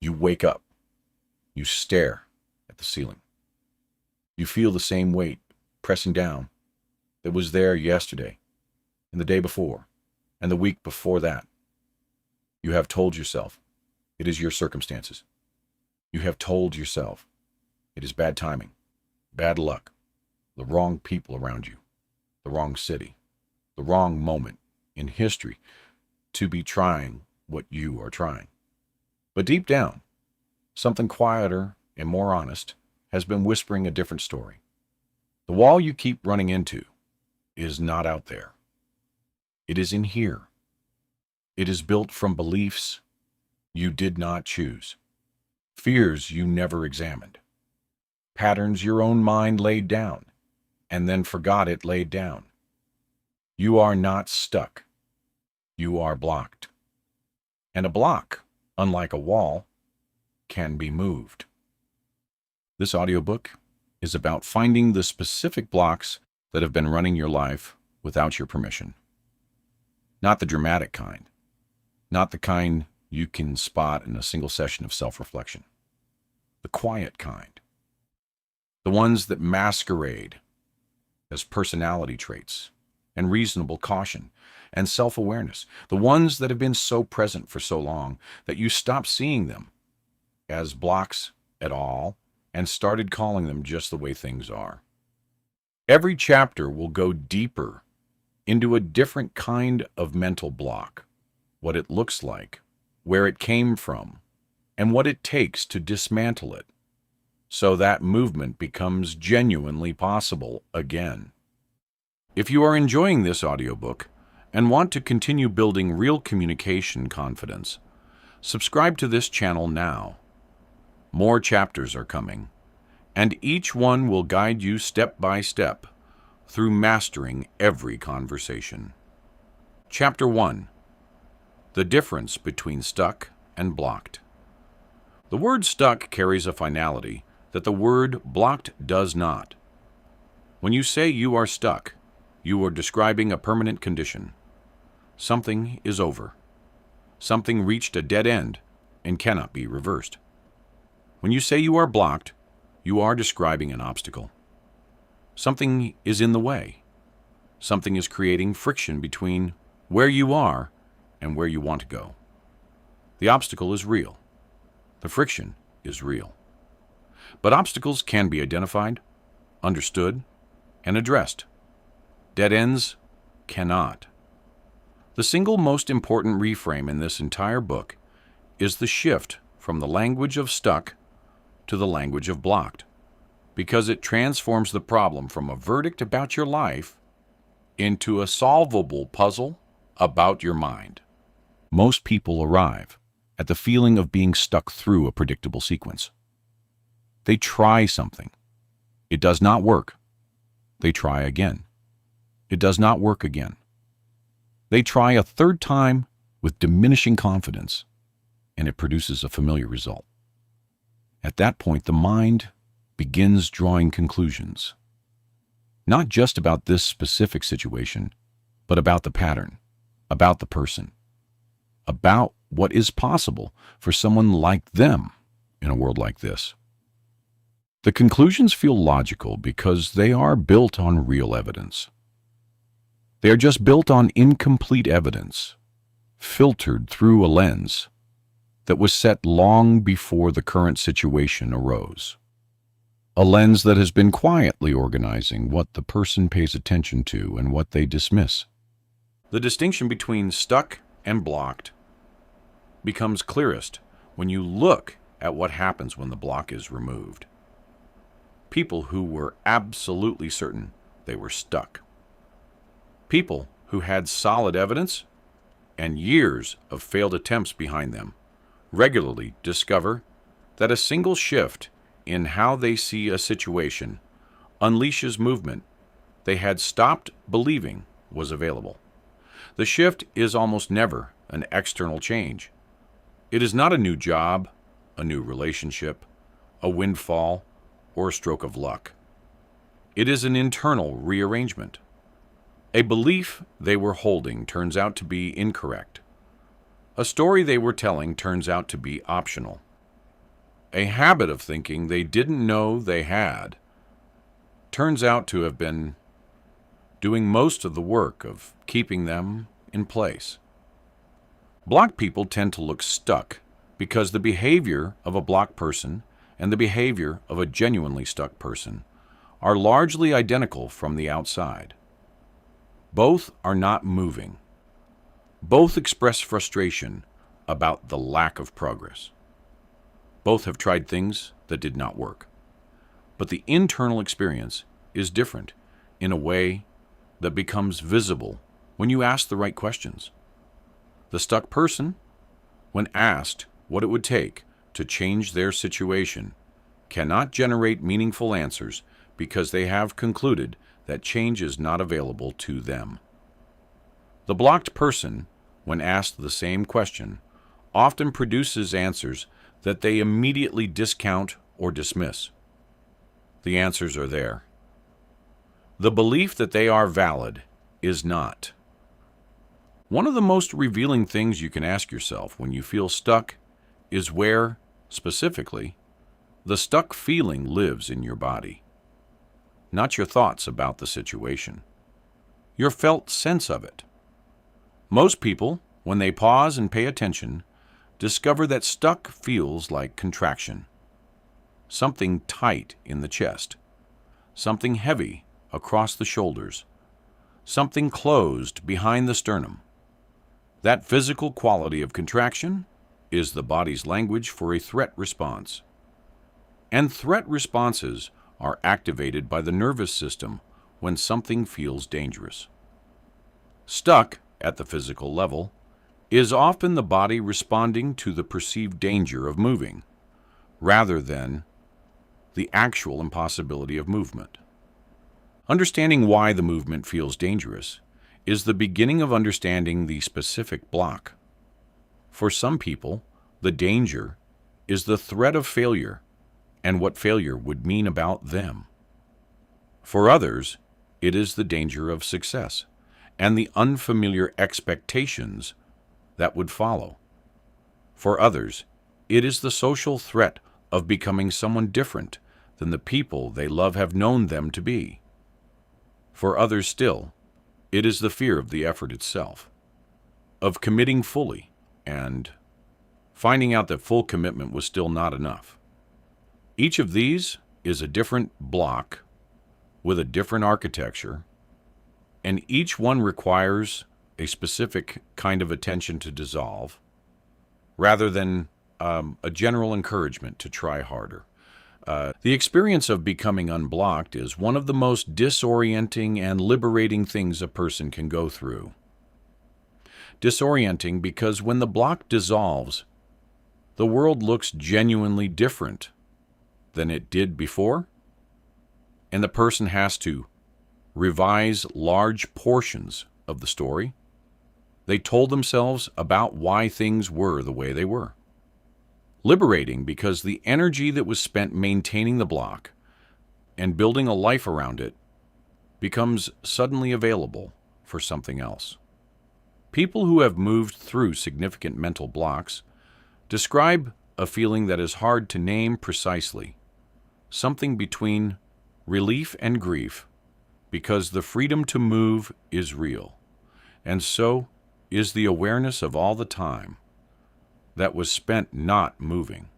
You wake up. You stare at the ceiling. You feel the same weight pressing down that was there yesterday, and the day before, and the week before that. You have told yourself it is your circumstances. You have told yourself it is bad timing, bad luck, the wrong people around you, the wrong city, the wrong moment in history to be trying what you are trying. But deep down, something quieter and more honest has been whispering a different story. The wall you keep running into is not out there. It is in here. It is built from beliefs you did not choose, fears you never examined, patterns your own mind laid down and then forgot it laid down. You are not stuck. You are blocked. And a block, unlike a wall, can be moved. This audiobook is about finding the specific blocks that have been running your life without your permission. Not the dramatic kind. Not the kind you can spot in a single session of self-reflection. The quiet kind. The ones that masquerade as personality traits and reasonable caution and self-awareness. The ones that have been so present for so long that you stopped seeing them as blocks at all and started calling them just the way things are. Every chapter will go deeper into a different kind of mental block, what it looks like, where it came from, and what it takes to dismantle it, so that movement becomes genuinely possible again. If you are enjoying this audiobook and want to continue building real communication confidence, subscribe to this channel now. More chapters are coming, and each one will guide you step by step through mastering every conversation. Chapter 1. The difference between stuck and blocked. The word stuck carries a finality that the word blocked does not. When you say you are stuck, you are describing a permanent condition. Something is over. Something reached a dead end and cannot be reversed. When you say you are blocked, you are describing an obstacle. Something is in the way. Something is creating friction between where you are and where you want to go. The obstacle is real. The friction is real. But obstacles can be identified, understood, and addressed. Dead ends cannot. The single most important reframe in this entire book is the shift from the language of stuck to the language of blocked, because it transforms the problem from a verdict about your life into a solvable puzzle about your mind. Most people arrive at the feeling of being stuck through a predictable sequence. They try something. It does not work. They try again. It does not work again. They try a third time with diminishing confidence, and it produces a familiar result. At that point, the mind begins drawing conclusions, not just about this specific situation, but about the pattern, about the person, about what is possible for someone like them in a world like this. The conclusions feel logical because they are built on real evidence. They are just built on incomplete evidence, filtered through a lens that was set long before the current situation arose. A lens that has been quietly organizing what the person pays attention to and what they dismiss. The distinction between stuck and blocked becomes clearest when you look at what happens when the block is removed. People who were absolutely certain they were stuck. People who had solid evidence and years of failed attempts behind them regularly discover that a single shift in how they see a situation unleashes movement they had stopped believing was available. The shift is almost never an external change. It is not a new job, a new relationship, a windfall, or a stroke of luck. It is an internal rearrangement. A belief they were holding turns out to be incorrect. A story they were telling turns out to be optional. a habit of thinking they didn't know they had, turns out to have been doing most of the work of keeping them in place. Blocked people tend to look stuck because the behavior of a blocked person and the behavior of a genuinely stuck person are largely identical from the outside. Both are not moving. Both express frustration about the lack of progress. Both have tried things that did not work. But the internal experience is different in a way that becomes visible when you ask the right questions. The stuck person, when asked what it would take to change their situation, cannot generate meaningful answers because they have concluded that change is not available to them. The blocked person, when asked the same question, often produces answers that they immediately discount or dismiss. The answers are there. The belief that they are valid is not. One of the most revealing things you can ask yourself when you feel stuck is where, specifically, the stuck feeling lives in your body. Not your thoughts about the situation. Your felt sense of it. Most people, when they pause and pay attention, discover that stuck feels like contraction. Something tight in the chest. Something heavy across the shoulders. Something closed behind the sternum. That physical quality of contraction is the body's language for a threat response. And threat responses are activated by the nervous system when something feels dangerous. Stuck, at the physical level, is often the body responding to the perceived danger of moving, rather than the actual impossibility of movement. Understanding why the movement feels dangerous is the beginning of understanding the specific block. For some people, the danger is the threat of failure and what failure would mean about them. For others, it is the danger of success and the unfamiliar expectations that would follow. For others, it is the social threat of becoming someone different than the people they love have known them to be. For others still, it is the fear of the effort itself, of committing fully and finding out that full commitment was still not enough. Each of these is a different block with a different architecture, and each one requires a specific kind of attention to dissolve, rather than a general encouragement to try harder. The experience of becoming unblocked is one of the most disorienting and liberating things a person can go through. Disorienting because when the block dissolves, the world looks genuinely different than it did before, and the person has to revise large portions of the story they told themselves about why things were the way they were. Liberating because the energy that was spent maintaining the block and building a life around it becomes suddenly available for something else. People who have moved through significant mental blocks describe a feeling that is hard to name precisely, something between relief and grief, because the freedom to move is real, and so is the awareness of all the time that was spent not moving.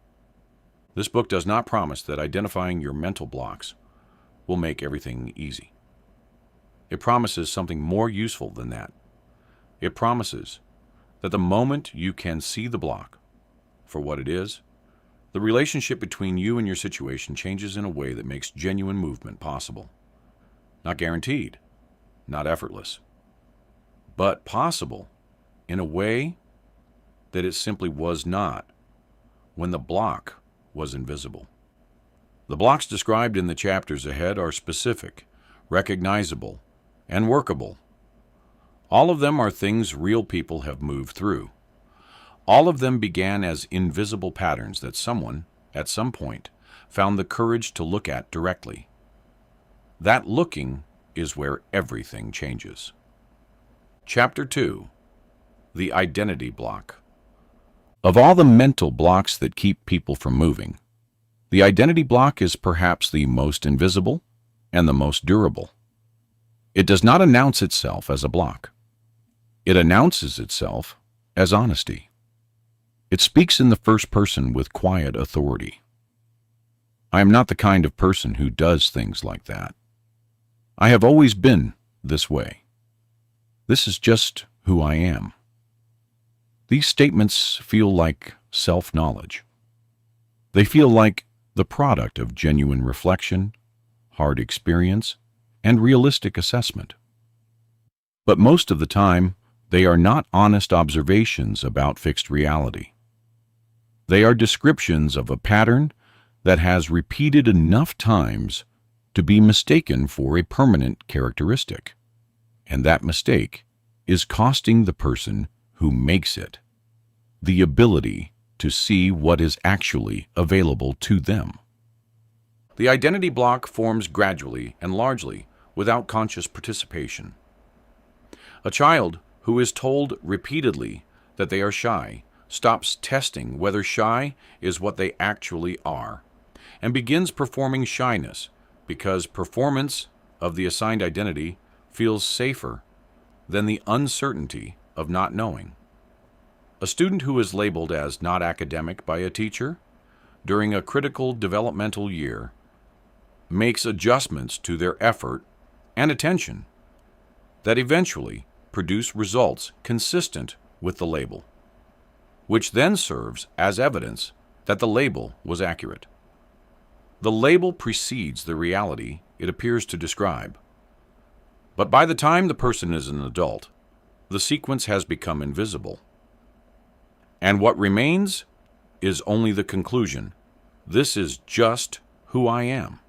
This book does not promise that identifying your mental blocks will make everything easy. It promises something more useful than that. It promises that the moment you can see the block for what it is, the relationship between you and your situation changes in a way that makes genuine movement possible. Not guaranteed, not effortless, but possible in a way that it simply was not when the block was invisible. The blocks described in the chapters ahead are specific, recognizable, and workable. All of them are things real people have moved through. All of them began as invisible patterns that someone, at some point, found the courage to look at directly. That looking is where everything changes. Chapter 2. The Identity Block. Of all the mental blocks that keep people from moving, The identity block is perhaps the most invisible and the most durable. It does not announce itself as a block. It announces itself as honesty. It speaks in the first person with quiet authority. I am not the kind of person who does things like that. I have always been this way. This is just who I am. These statements feel like self-knowledge. They feel like the product of genuine reflection, hard experience, and realistic assessment. But most of the time, they are not honest observations about fixed reality. They are descriptions of a pattern that has repeated enough times to be mistaken for a permanent characteristic. And that mistake is costing the person who makes it the ability to see what is actually available to them. The identity block forms gradually and largely without conscious participation. A child who is told repeatedly that they are shy stops testing whether shy is what they actually are and begins performing shyness because performance of the assigned identity feels safer than the uncertainty of not knowing. A student who is labeled as not academic by a teacher during a critical developmental year makes adjustments to their effort and attention that eventually produce results consistent with the label, which then serves as evidence that the label was accurate. The label precedes the reality it appears to describe. But by the time the person is an adult, the sequence has become invisible. And what remains is only the conclusion. This is just who I am.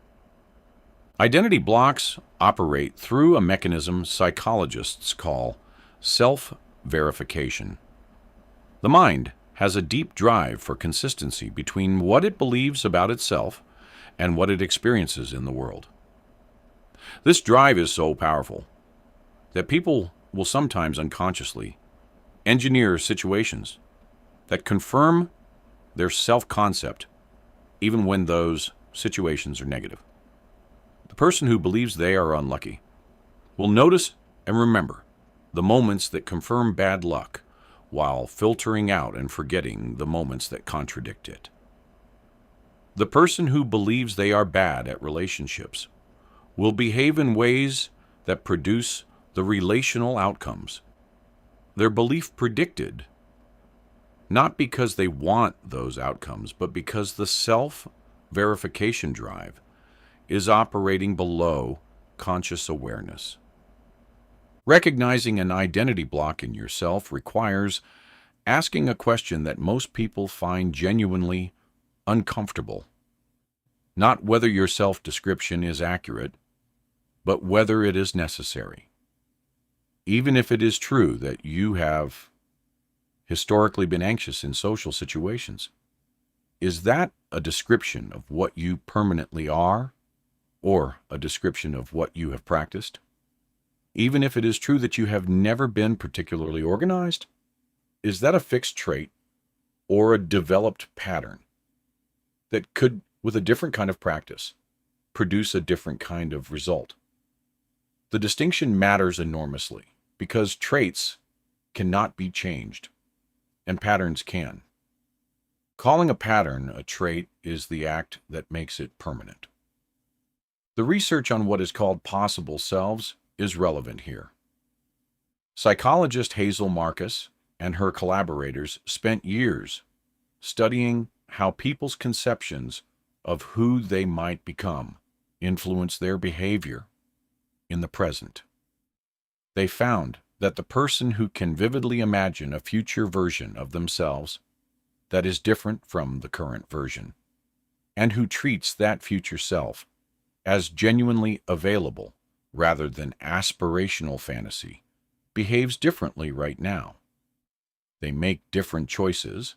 Identity blocks operate through a mechanism psychologists call self-verification. The mind has a deep drive for consistency between what it believes about itself and what it experiences in the world. This drive is so powerful that people will sometimes unconsciously engineer situations that confirm their self-concept even when those situations are negative. The person who believes they are unlucky will notice and remember the moments that confirm bad luck while filtering out and forgetting the moments that contradict it. The person who believes they are bad at relationships will behave in ways that produce the relational outcomes their belief predicted, not because they want those outcomes, but because the self-verification drive is operating below conscious awareness. Recognizing an identity block in yourself requires asking a question that most people find genuinely uncomfortable. Not whether your self-description is accurate, but whether it is necessary. Even if it is true that you have historically been anxious in social situations, is that a description of what you permanently are, or a description of what you have practiced? Even if it is true that you have never been particularly organized, is that a fixed trait or a developed pattern that could, with a different kind of practice, produce a different kind of result? The distinction matters enormously because traits cannot be changed and patterns can. Calling a pattern a trait is the act that makes it permanent. The research on what is called possible selves is relevant here. Psychologist Hazel Marcus and her collaborators spent years studying how people's conceptions of who they might become influence their behavior in the present. They found that the person who can vividly imagine a future version of themselves that is different from the current version, and who treats that future self as genuinely available rather than aspirational fantasy, behaves differently right now. They make different choices,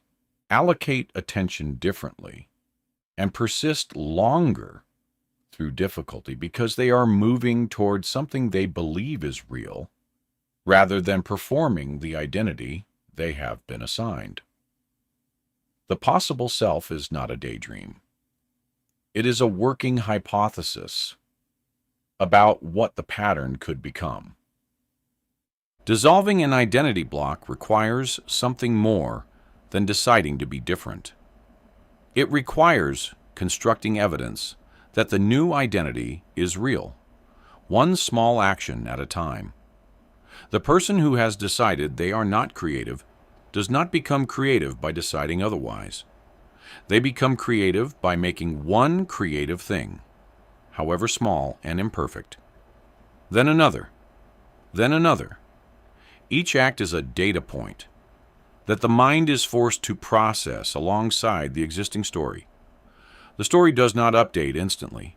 allocate attention differently, and persist longer through difficulty because they are moving towards something they believe is real rather than performing the identity they have been assigned. The possible self is not a daydream. It is a working hypothesis about what the pattern could become. Dissolving an identity block requires something more than deciding to be different. It requires constructing evidence that the new identity is real, one small action at a time. The person who has decided they are not creative does not become creative by deciding otherwise. They become creative by making one creative thing, however small and imperfect, then another, then another. Each act is a data point that the mind is forced to process alongside the existing story. The story does not update instantly.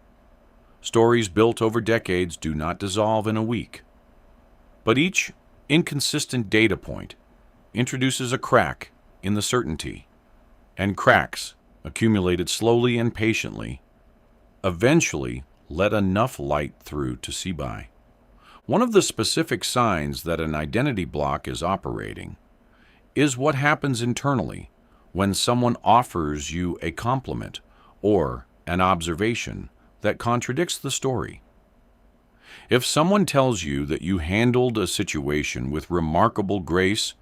Stories built over decades do not dissolve in a week. But each inconsistent data point introduces a crack in the certainty, and cracks, accumulated slowly and patiently, eventually let enough light through to see by. One of the specific signs that an identity block is operating is what happens internally when someone offers you a compliment or an observation that contradicts the story. If someone tells you that you handled a situation with remarkable grace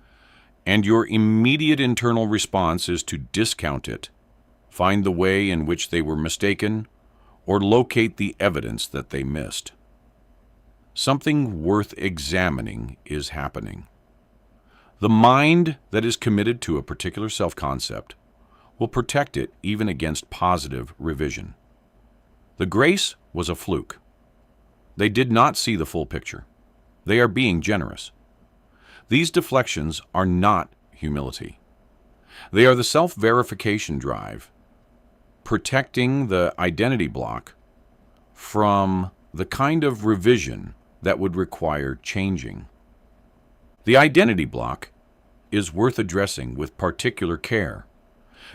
and your immediate internal response is to discount it, find the way in which they were mistaken, or locate the evidence that they missed, something worth examining is happening. The mind that is committed to a particular self-concept will protect it even against positive revision. The grace was a fluke. They did not see the full picture. They are being generous. These deflections are not humility. They are the self-verification drive, protecting the identity block from the kind of revision that would require changing. The identity block is worth addressing with particular care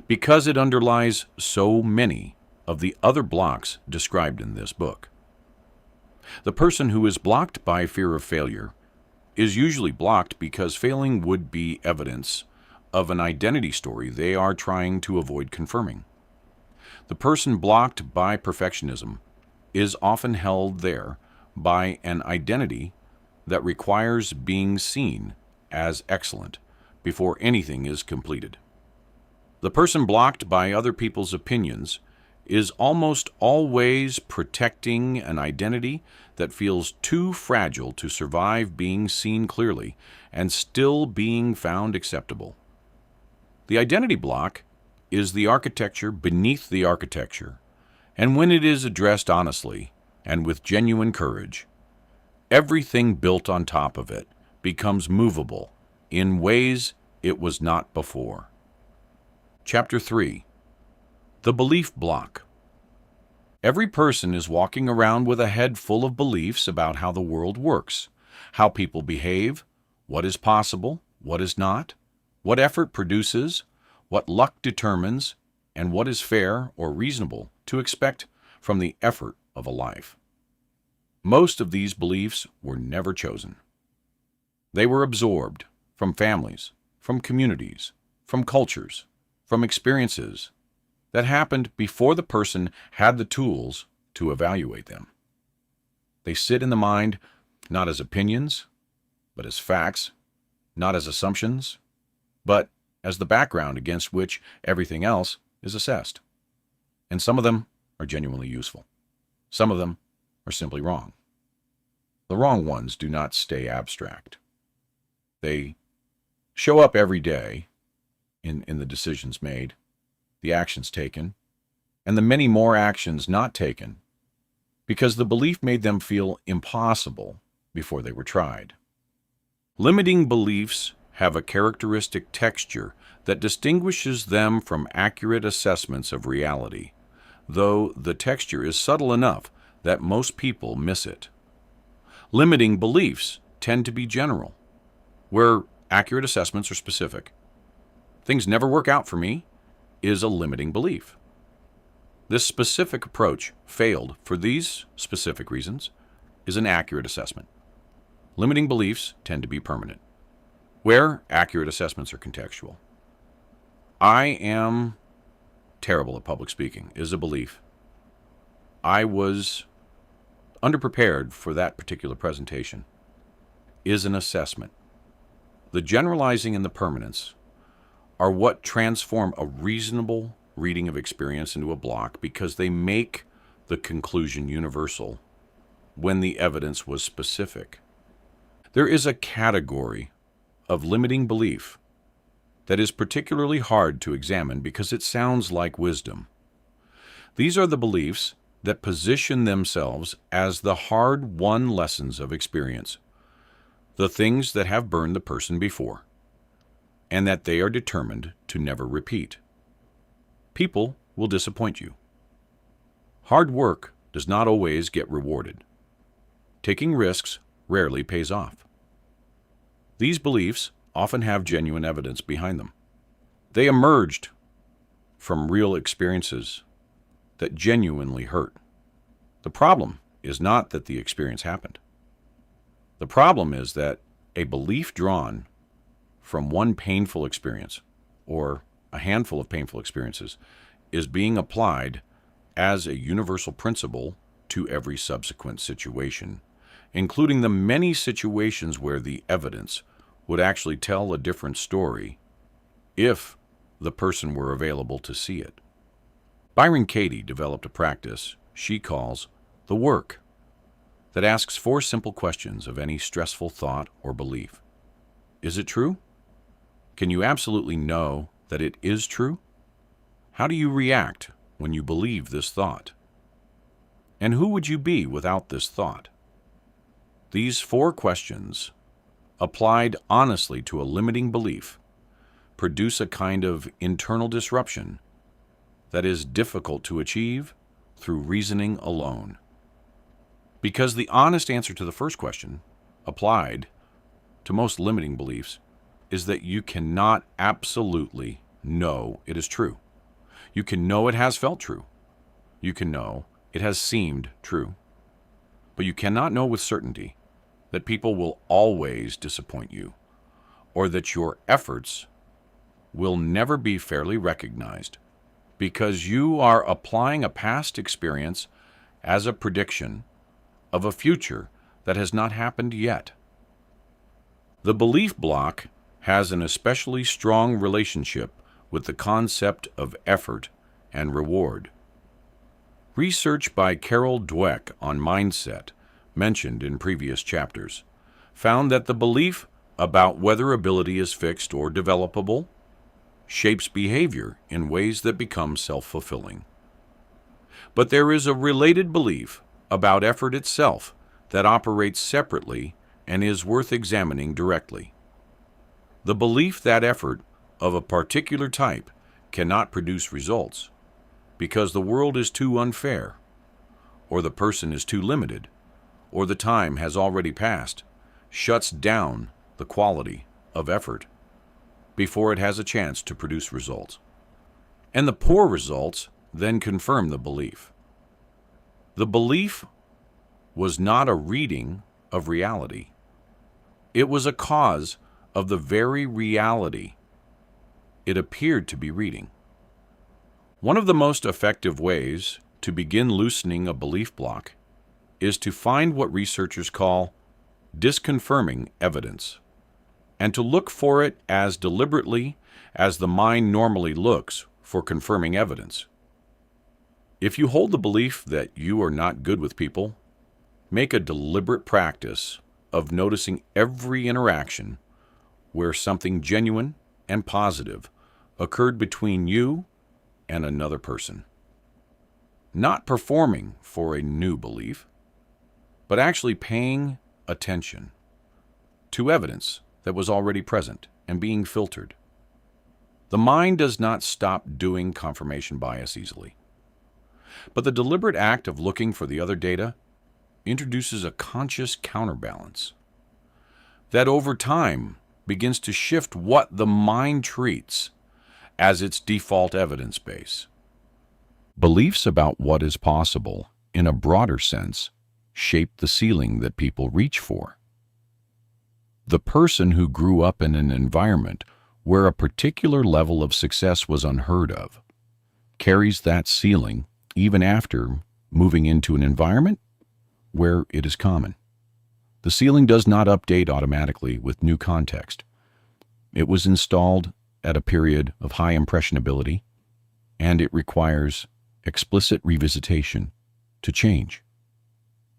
because it underlies so many of the other blocks described in this book. The person who is blocked by fear of failure is usually blocked because failing would be evidence of an identity story they are trying to avoid confirming. The person blocked by perfectionism is often held there by an identity that requires being seen as excellent before anything is completed. The person blocked by other people's opinions is almost always protecting an identity that feels too fragile to survive being seen clearly and still being found acceptable. The identity block is the architecture beneath the architecture, and when it is addressed honestly and with genuine courage, everything built on top of it becomes movable in ways it was not before. Chapter 3. The Belief Block. Every person is walking around with a head full of beliefs about how the world works, how people behave, what is possible, what is not, what effort produces, what luck determines, and what is fair or reasonable to expect from the effort of a life. Most of these beliefs were never chosen. They were absorbed from families, from communities, from cultures, from experiences that happened before the person had the tools to evaluate them. They sit in the mind not as opinions, but as facts, not as assumptions, but as the background against which everything else is assessed. And some of them are genuinely useful. Some of them are simply wrong. The wrong ones do not stay abstract. They show up every day in the decisions made, the actions taken, and the many more actions not taken, because the belief made them feel impossible before they were tried. Limiting beliefs have a characteristic texture that distinguishes them from accurate assessments of reality, though the texture is subtle enough that most people miss it. Limiting beliefs tend to be general, where accurate assessments are specific. Things never work out for me is a limiting belief. This specific approach failed for these specific reasons is an accurate assessment. Limiting beliefs tend to be permanent, where accurate assessments are contextual. I am terrible at public speaking is a belief I was underprepared for that particular presentation, is an assessment. The generalizing and the permanence are what transform a reasonable reading of experience into a block because they make the conclusion universal when the evidence was specific. There is a category of limiting belief that is particularly hard to examine because it sounds like wisdom. These are the beliefs that position themselves as the hard-won lessons of experience, the things that have burned the person before, and that they are determined to never repeat. People will disappoint you. Hard work does not always get rewarded. Taking risks rarely pays off. These beliefs often have genuine evidence behind them. They emerged from real experiences that genuinely hurt. The problem is not that the experience happened. The problem is that a belief drawn from one painful experience or a handful of painful experiences is being applied as a universal principle to every subsequent situation, including the many situations where the evidence would actually tell a different story if the person were available to see it. Byron Katie developed a practice she calls the work that asks 4 simple questions of any stressful thought or belief. Is it true? Can you absolutely know that it is true? How do you react when you believe this thought? And who would you be without this thought? These 4 questions, applied honestly to a limiting belief, produce a kind of internal disruption that is difficult to achieve through reasoning alone. Because the honest answer to the first question, applied to most limiting beliefs, is that you cannot absolutely know it is true. You can know it has felt true. You can know it has seemed true. But you cannot know with certainty that people will always disappoint you, or that your efforts will never be fairly recognized because you are applying a past experience as a prediction of a future that has not happened yet. The belief block has an especially strong relationship with the concept of effort and reward. Research by Carol Dweck on mindset, mentioned in previous chapters, found that the belief about whether ability is fixed or developable shapes behavior in ways that become self-fulfilling. But there is a related belief about effort itself that operates separately and is worth examining directly. The belief that effort of a particular type cannot produce results because the world is too unfair, or the person is too limited, or the time has already passed, shuts down the quality of effort before it has a chance to produce results. And the poor results then confirm the belief. The belief was not a reading of reality. It was a cause of the very reality it appeared to be reading. One of the most effective ways to begin loosening a belief block is to find what researchers call disconfirming evidence, and to look for it as deliberately as the mind normally looks for confirming evidence. If you hold the belief that you are not good with people, make a deliberate practice of noticing every interaction where something genuine and positive occurred between you and another person. Not performing for a new belief, but actually paying attention to evidence that was already present and being filtered. The mind does not stop doing confirmation bias easily. But the deliberate act of looking for the other data introduces a conscious counterbalance that over time begins to shift what the mind treats as its default evidence base. Beliefs about what is possible, in a broader sense, shape the ceiling that people reach for. The person who grew up in an environment where a particular level of success was unheard of carries that ceiling even after moving into an environment where it is common. The ceiling does not update automatically with new context. It was installed at a period of high impressionability, and it requires explicit revisitation to change.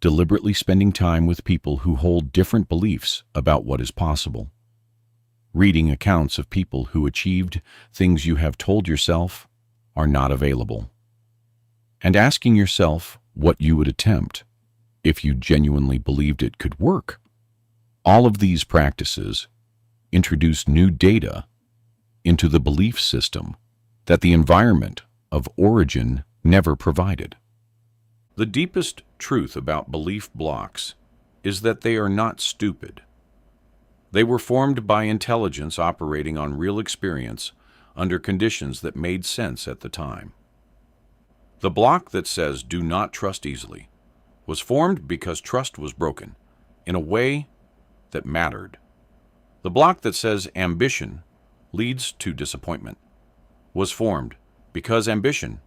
Deliberately spending time with people who hold different beliefs about what is possible. Reading accounts of people who achieved things you have told yourself are not available. And asking yourself what you would attempt if you genuinely believed it could work. All of these practices introduce new data into the belief system that the environment of origin never provided. The deepest truth about belief blocks is that they are not stupid. They were formed by intelligence operating on real experience under conditions that made sense at the time. The block that says "do not trust easily" was formed because trust was broken in a way that mattered. The block that says ambition leads to disappointment was formed because ambition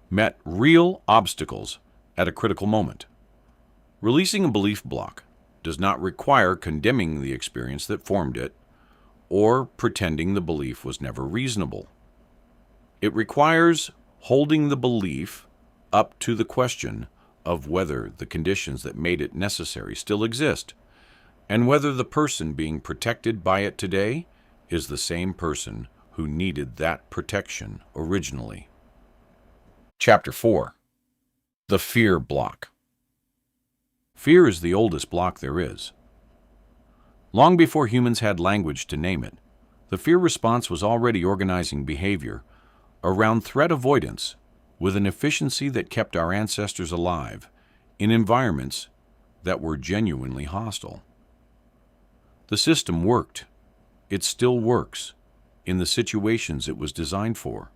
met real obstacles at a critical moment. Releasing a belief block does not require condemning the experience that formed it or pretending the belief was never reasonable. It requires holding the belief up to the question of whether the conditions that made it necessary still exist, and whether the person being protected by it today is the same person who needed that protection originally. Chapter 4. The Fear Block. Fear is the oldest block there is. Long before humans had language to name it, the fear response was already organizing behavior around threat avoidance with an efficiency that kept our ancestors alive in environments that were genuinely hostile. The system worked. It still works in the situations it was designed for.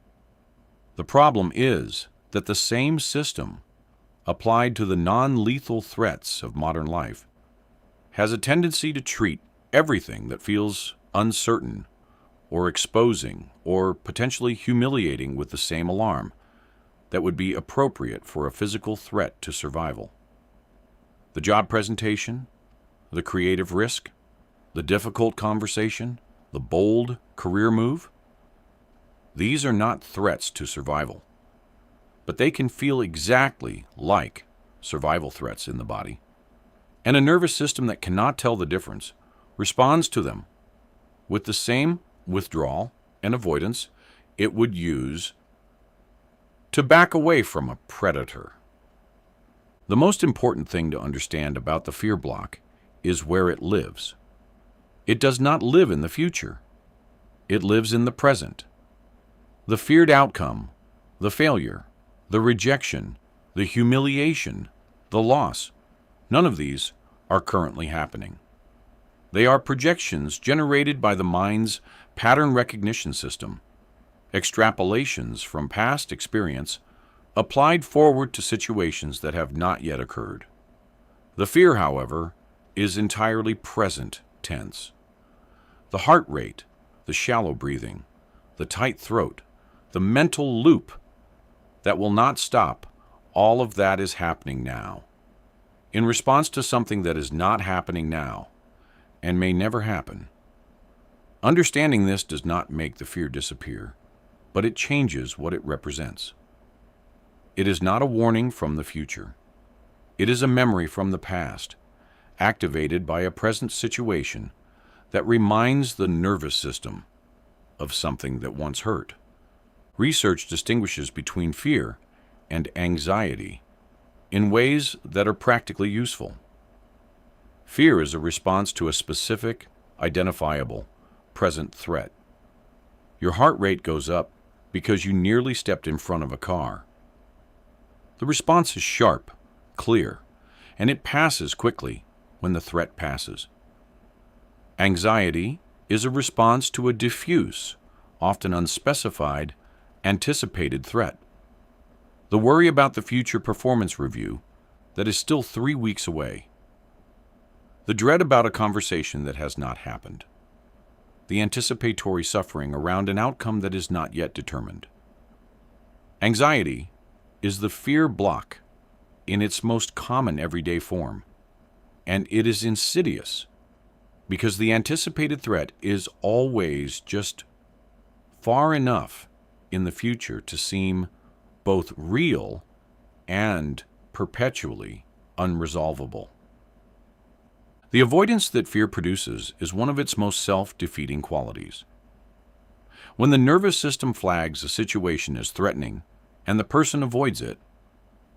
The problem is that the same system, applied to the non-lethal threats of modern life, has a tendency to treat everything that feels uncertain or exposing or potentially humiliating with the same alarm that would be appropriate for a physical threat to survival. The job presentation, the creative risk, the difficult conversation, the bold career move, these are not threats to survival, but they can feel exactly like survival threats in the body, and a nervous system that cannot tell the difference responds to them with the same withdrawal and avoidance it would use to back away from a predator. The most important thing to understand about the fear block is where it lives. It does not live in the future. It lives in the present. The feared outcome, the failure, the rejection, the humiliation, the loss, none of these are currently happening. They are projections generated by the mind's pattern recognition system, extrapolations from past experience applied forward to situations that have not yet occurred. The fear, however, is entirely present tense. The heart rate, the shallow breathing, the tight throat, the mental loop that will not stop, all of that is happening now. In response to something that is not happening now and may never happen. Understanding this does not make the fear disappear, but it changes what it represents. It is not a warning from the future. It is a memory from the past, activated by a present situation that reminds the nervous system of something that once hurt. Research distinguishes between fear and anxiety in ways that are practically useful. Fear is a response to a specific, identifiable, present threat. Your heart rate goes up because you nearly stepped in front of a car. The response is sharp, clear, and it passes quickly when the threat passes. Anxiety is a response to a diffuse, often unspecified, anticipated threat. The worry about the future performance review that is still 3 weeks away. The dread about a conversation that has not happened. The anticipatory suffering around an outcome that is not yet determined. Anxiety is the fear block in its most common everyday form, and it is insidious because the anticipated threat is always just far enough in the future to seem both real and perpetually unresolvable. The avoidance that fear produces is one of its most self-defeating qualities. When the nervous system flags a situation as threatening and the person avoids it,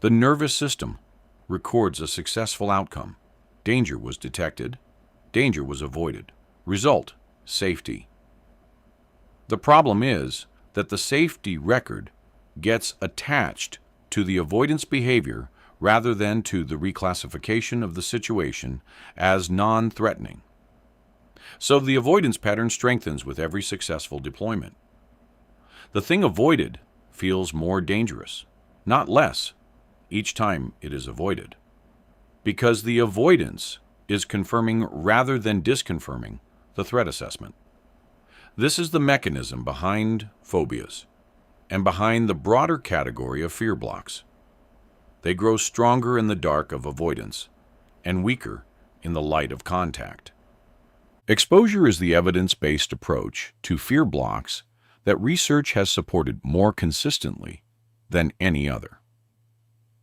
the nervous system records a successful outcome. Danger was detected. Danger was avoided. Result: safety. The problem is that the safety record gets attached to the avoidance behavior rather than to the reclassification of the situation as non-threatening. So the avoidance pattern strengthens with every successful deployment. The thing avoided feels more dangerous, not less, each time it is avoided, because the avoidance is confirming rather than disconfirming the threat assessment. This is the mechanism behind phobias and behind the broader category of fear blocks. They grow stronger in the dark of avoidance and weaker in the light of contact. Exposure is the evidence-based approach to fear blocks that research has supported more consistently than any other.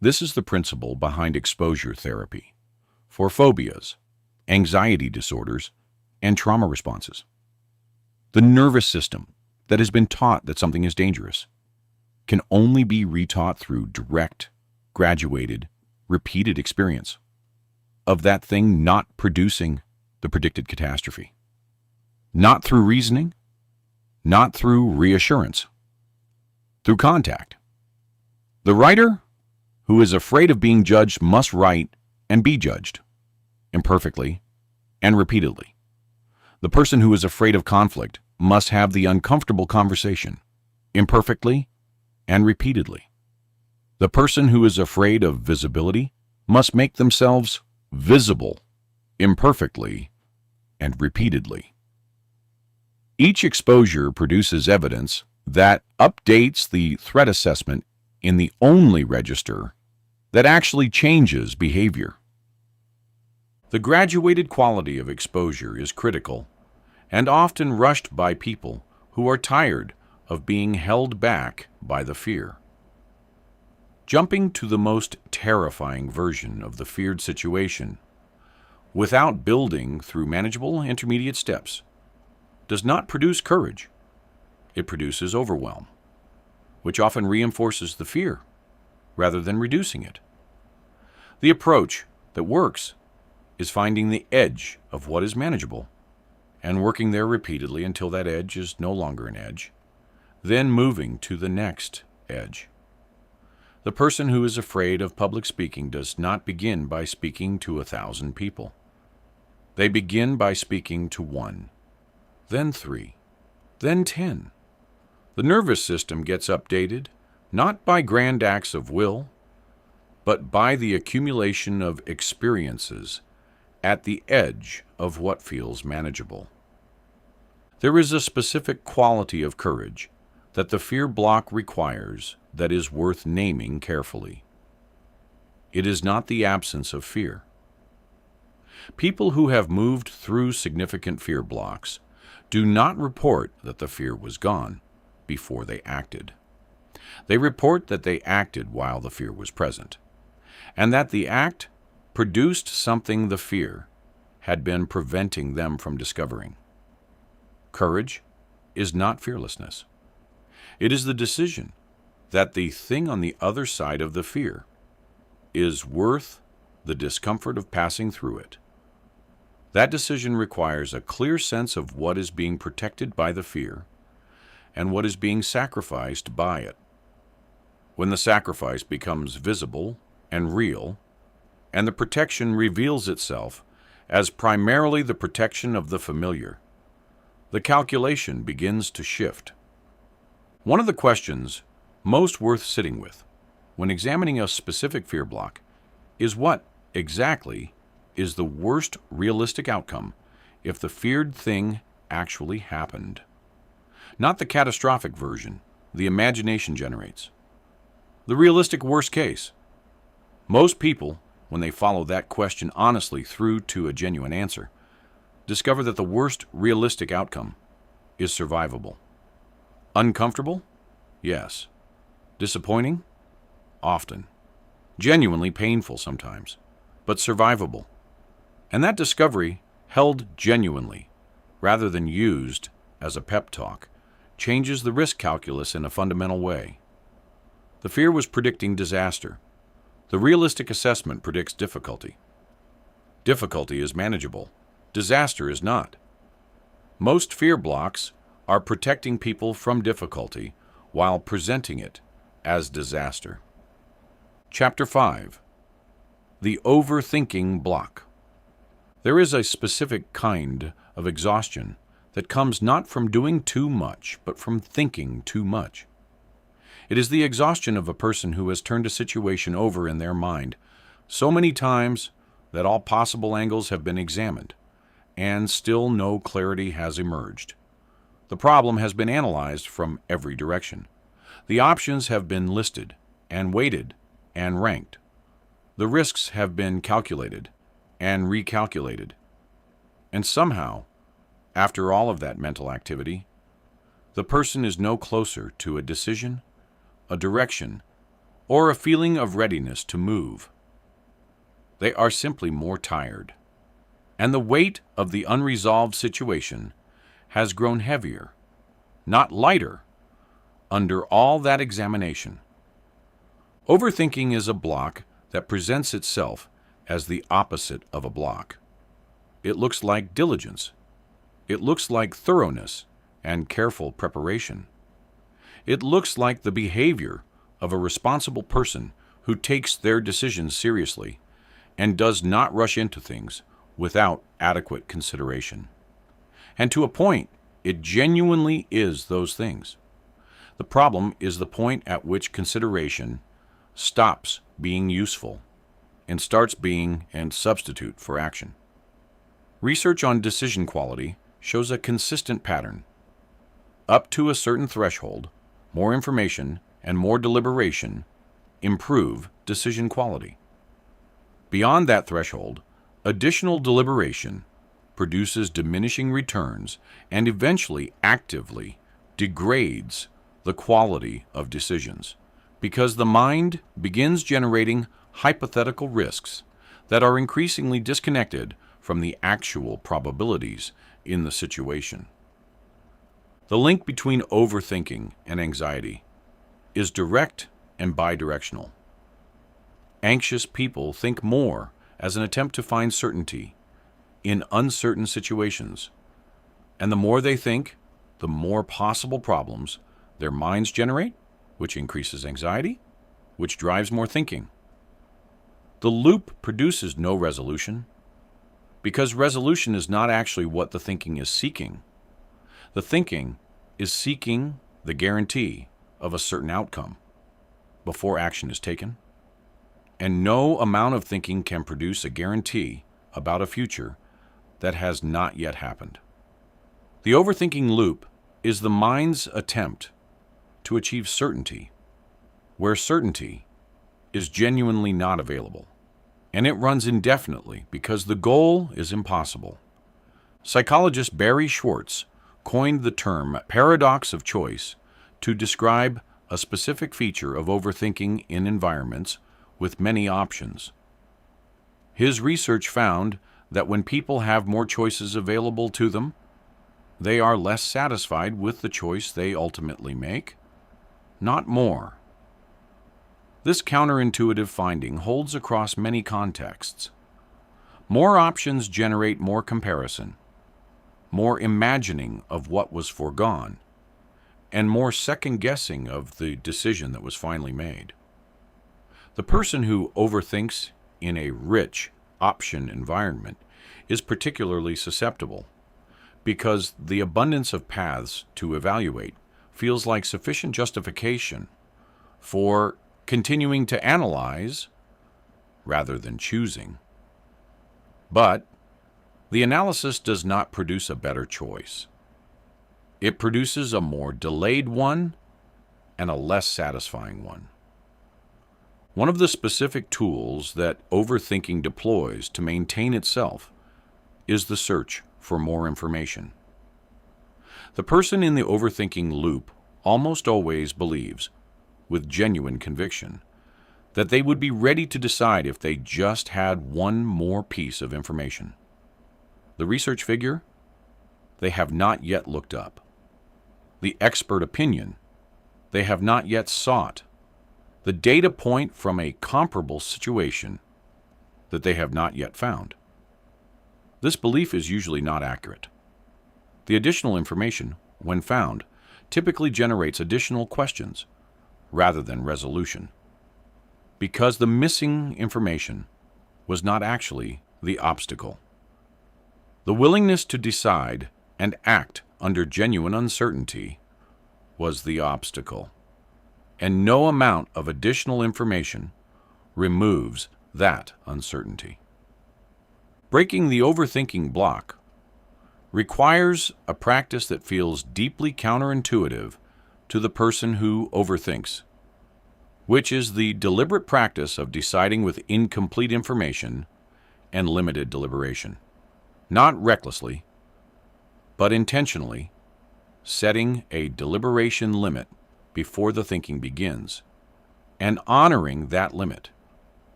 This is the principle behind exposure therapy for phobias, anxiety disorders, and trauma responses. The nervous system that has been taught that something is dangerous can only be retaught through direct, graduated, repeated experience of that thing not producing the predicted catastrophe. Not through reasoning, not through reassurance, through contact. The writer who is afraid of being judged must write and be judged, imperfectly and repeatedly. The person who is afraid of conflict must have the uncomfortable conversation, imperfectly and repeatedly. The person who is afraid of visibility must make themselves visible, imperfectly and repeatedly. Each exposure produces evidence that updates the threat assessment in the only register that actually changes behavior. The graduated quality of exposure is critical and often rushed by people who are tired of being held back by the fear. Jumping to the most terrifying version of the feared situation without building through manageable intermediate steps does not produce courage. It produces overwhelm, which often reinforces the fear rather than reducing it. The approach that works is finding the edge of what is manageable and working there repeatedly until that edge is no longer an edge, then moving to the next edge. The person who is afraid of public speaking does not begin by speaking to 1,000 people. They begin by speaking to 1, then 3, then 10. The nervous system gets updated not by grand acts of will, but by the accumulation of experiences at the edge of what feels manageable. There is a specific quality of courage that the fear block requires that is worth naming carefully. It is not the absence of fear. People who have moved through significant fear blocks do not report that the fear was gone before they acted. They report that they acted while the fear was present, and that the act produced something the fear had been preventing them from discovering. Courage is not fearlessness. It is the decision that the thing on the other side of the fear is worth the discomfort of passing through it. That decision requires a clear sense of what is being protected by the fear and what is being sacrificed by it. When the sacrifice becomes visible and real, and the protection reveals itself as primarily the protection of the familiar, the calculation begins to shift. One of the questions most worth sitting with when examining a specific fear block is what exactly is the worst realistic outcome if the feared thing actually happened. Not the catastrophic version the imagination generates. The realistic worst case. Most people, when they follow that question honestly through to a genuine answer, discover that the worst realistic outcome is survivable. Uncomfortable? Yes. Disappointing? Often. Genuinely painful sometimes, but survivable. And that discovery, held genuinely, rather than used as a pep talk, changes the risk calculus in a fundamental way. The fear was predicting disaster. The realistic assessment predicts difficulty. Difficulty is manageable. Disaster is not. Most fear blocks are protecting people from difficulty while presenting it as disaster. Chapter 5. The Overthinking Block. There is a specific kind of exhaustion that comes not from doing too much, but from thinking too much. It is the exhaustion of a person who has turned a situation over in their mind so many times that all possible angles have been examined, and still no clarity has emerged. The problem has been analyzed from every direction. The options have been listed and weighted and ranked. The risks have been calculated and recalculated. And somehow, after all of that mental activity, the person is no closer to a decision, a direction, or a feeling of readiness to move. They are simply more tired, and the weight of the unresolved situation has grown heavier, not lighter, under all that examination. Overthinking is a block that presents itself as the opposite of a block. It looks like diligence. It looks like thoroughness and careful preparation. It looks like the behavior of a responsible person who takes their decisions seriously and does not rush into things without adequate consideration. And to a point, it genuinely is those things. The problem is the point at which consideration stops being useful and starts being a substitute for action. Research on decision quality shows a consistent pattern. Up to a certain threshold, more information and more deliberation improve decision quality. Beyond that threshold, additional deliberation produces diminishing returns and eventually actively degrades the quality of decisions, because the mind begins generating hypothetical risks that are increasingly disconnected from the actual probabilities in the situation. The link between overthinking and anxiety is direct and bidirectional. Anxious people think more as an attempt to find certainty in uncertain situations, and the more they think, the more possible problems their minds generate, which increases anxiety, which drives more thinking. The loop produces no resolution, because resolution is not actually what the thinking is seeking. The thinking is seeking the guarantee of a certain outcome before action is taken, and no amount of thinking can produce a guarantee about a future that has not yet happened. The overthinking loop is the mind's attempt to achieve certainty where certainty is genuinely not available, and it runs indefinitely because the goal is impossible. Psychologist Barry Schwartz coined the term paradox of choice to describe a specific feature of overthinking in environments with many options. His research found that when people have more choices available to them, they are less satisfied with the choice they ultimately make, not more. This counterintuitive finding holds across many contexts. More options generate more comparison, more imagining of what was foregone, and more second-guessing of the decision that was finally made. The person who overthinks in a rich option environment is particularly susceptible because the abundance of paths to evaluate feels like sufficient justification for continuing to analyze rather than choosing. But the analysis does not produce a better choice. It produces a more delayed one and a less satisfying one. One of the specific tools that overthinking deploys to maintain itself is the search for more information. The person in the overthinking loop almost always believes, with genuine conviction, that they would be ready to decide if they just had one more piece of information. The research figure? They have not yet looked up. The expert opinion? They have not yet sought. The data point from a comparable situation that they have not yet found. This belief is usually not accurate. The additional information, when found, typically generates additional questions rather than resolution, because the missing information was not actually the obstacle. The willingness to decide and act under genuine uncertainty was the obstacle, and no amount of additional information removes that uncertainty. Breaking the overthinking block requires a practice that feels deeply counterintuitive to the person who overthinks, which is the deliberate practice of deciding with incomplete information and limited deliberation, not recklessly, but intentionally setting a deliberation limit before the thinking begins, and honoring that limit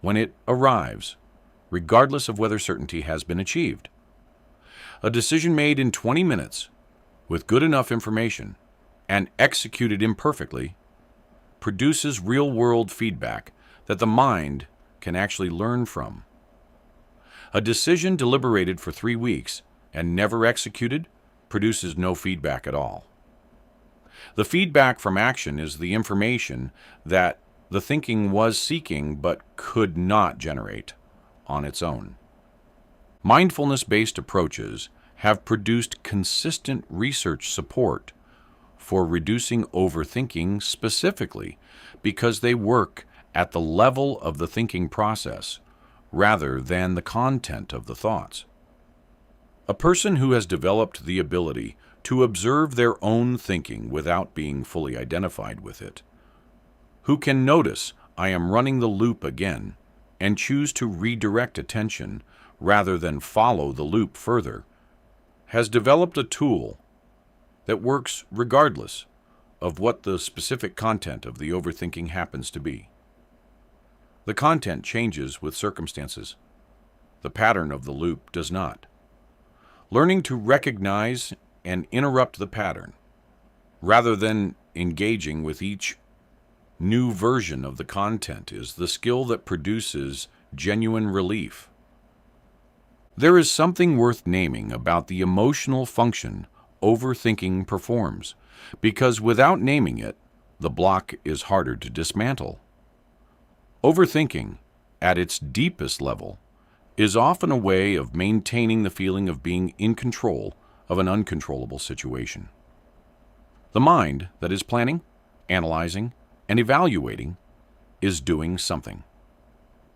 when it arrives, regardless of whether certainty has been achieved. A decision made in 20 minutes with good enough information and executed imperfectly produces real-world feedback that the mind can actually learn from. A decision deliberated for 3 weeks and never executed produces no feedback at all. The feedback from action is the information that the thinking was seeking but could not generate on its own. Mindfulness-based approaches have produced consistent research support for reducing overthinking specifically because they work at the level of the thinking process rather than the content of the thoughts. A person who has developed the ability to observe their own thinking without being fully identified with it, who can notice I am running the loop again and choose to redirect attention rather than follow the loop further, has developed a tool that works regardless of what the specific content of the overthinking happens to be. The content changes with circumstances. The pattern of the loop does not. Learning to recognize and interrupt the pattern, rather than engaging with each new version of the content, is the skill that produces genuine relief. There is something worth naming about the emotional function overthinking performs, because without naming it, the block is harder to dismantle. Overthinking, at its deepest level, is often a way of maintaining the feeling of being in control of an uncontrollable situation. The mind that is planning, analyzing, and evaluating is doing something.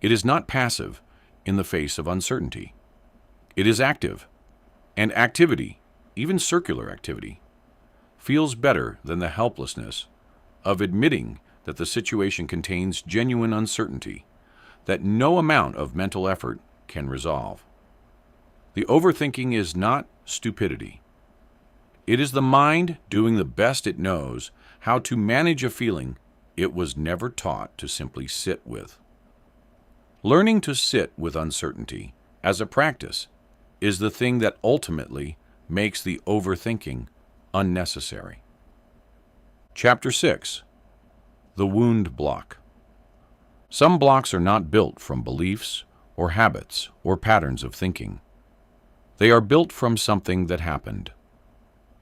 It is not passive in the face of uncertainty. It is active, and activity, even circular activity, feels better than the helplessness of admitting that the situation contains genuine uncertainty that no amount of mental effort can resolve. The overthinking is not stupidity. It is the mind doing the best it knows how to manage a feeling it was never taught to simply sit with. Learning to sit with uncertainty as a practice is the thing that ultimately makes the overthinking unnecessary. Chapter 6. The Wound Block. Some blocks are not built from beliefs or habits or patterns of thinking. They are built from something that happened.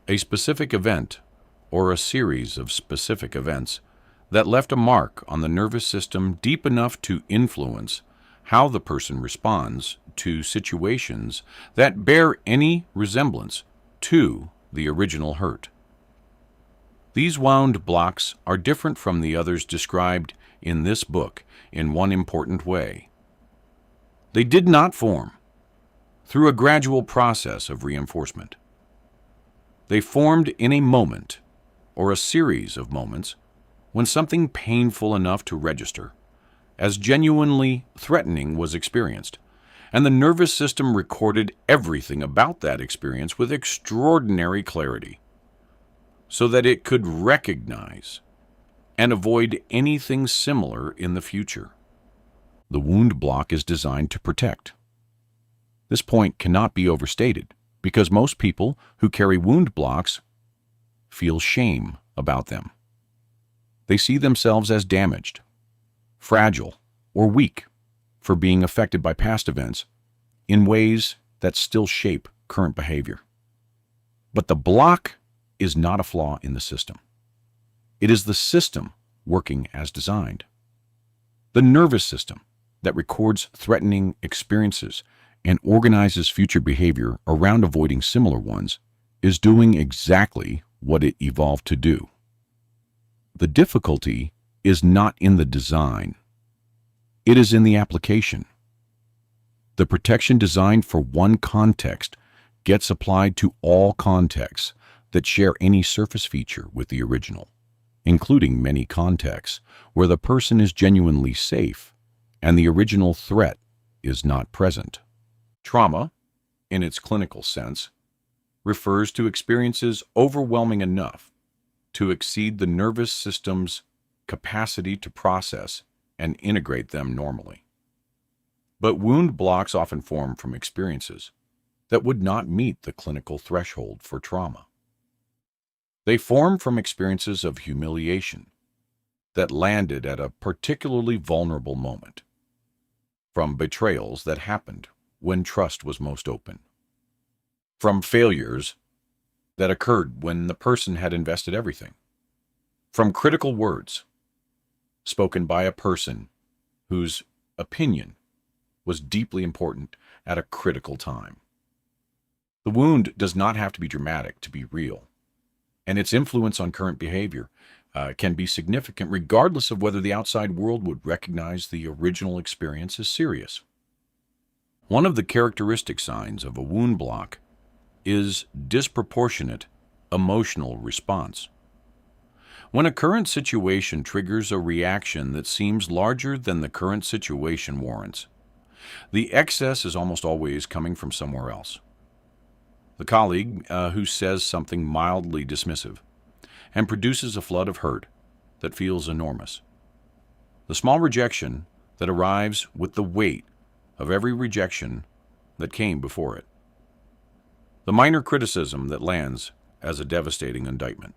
A specific event or a series of specific events that left a mark on the nervous system deep enough to influence how the person responds to situations that bear any resemblance to the original hurt. These wound blocks are different from the others described in this book in one important way. They did not form through a gradual process of reinforcement. They formed in a moment or a series of moments when something painful enough to register as genuinely threatening was experienced, and the nervous system recorded everything about that experience with extraordinary clarity, so that it could recognize and avoid anything similar in the future. The wound block is designed to protect. This point cannot be overstated, because most people who carry wound blocks feel shame about them. They see themselves as damaged, fragile, or weak for being affected by past events in ways that still shape current behavior. But the block is not a flaw in the system. It is the system working as designed. The nervous system that records threatening experiences and organizes future behavior around avoiding similar ones is doing exactly what it evolved to do. The difficulty is not in the design. It is in the application. The protection designed for one context gets applied to all contexts that share any surface feature with the original, including many contexts where the person is genuinely safe and the original threat is not present. Trauma, in its clinical sense, refers to experiences overwhelming enough to exceed the nervous system's capacity to process and integrate them normally. But wound blocks often form from experiences that would not meet the clinical threshold for trauma. They form from experiences of humiliation that landed at a particularly vulnerable moment, from betrayals that happened when trust was most open, from failures that occurred when the person had invested everything, from critical words spoken by a person whose opinion was deeply important at a critical time. The wound does not have to be dramatic to be real, and its influence on current behavior can be significant regardless of whether the outside world would recognize the original experience as serious. One of the characteristic signs of a wound block is disproportionate emotional response. When a current situation triggers a reaction that seems larger than the current situation warrants, the excess is almost always coming from somewhere else. The colleague who says something mildly dismissive and produces a flood of hurt that feels enormous. The small rejection that arrives with the weight of every rejection that came before it. The minor criticism that lands as a devastating indictment.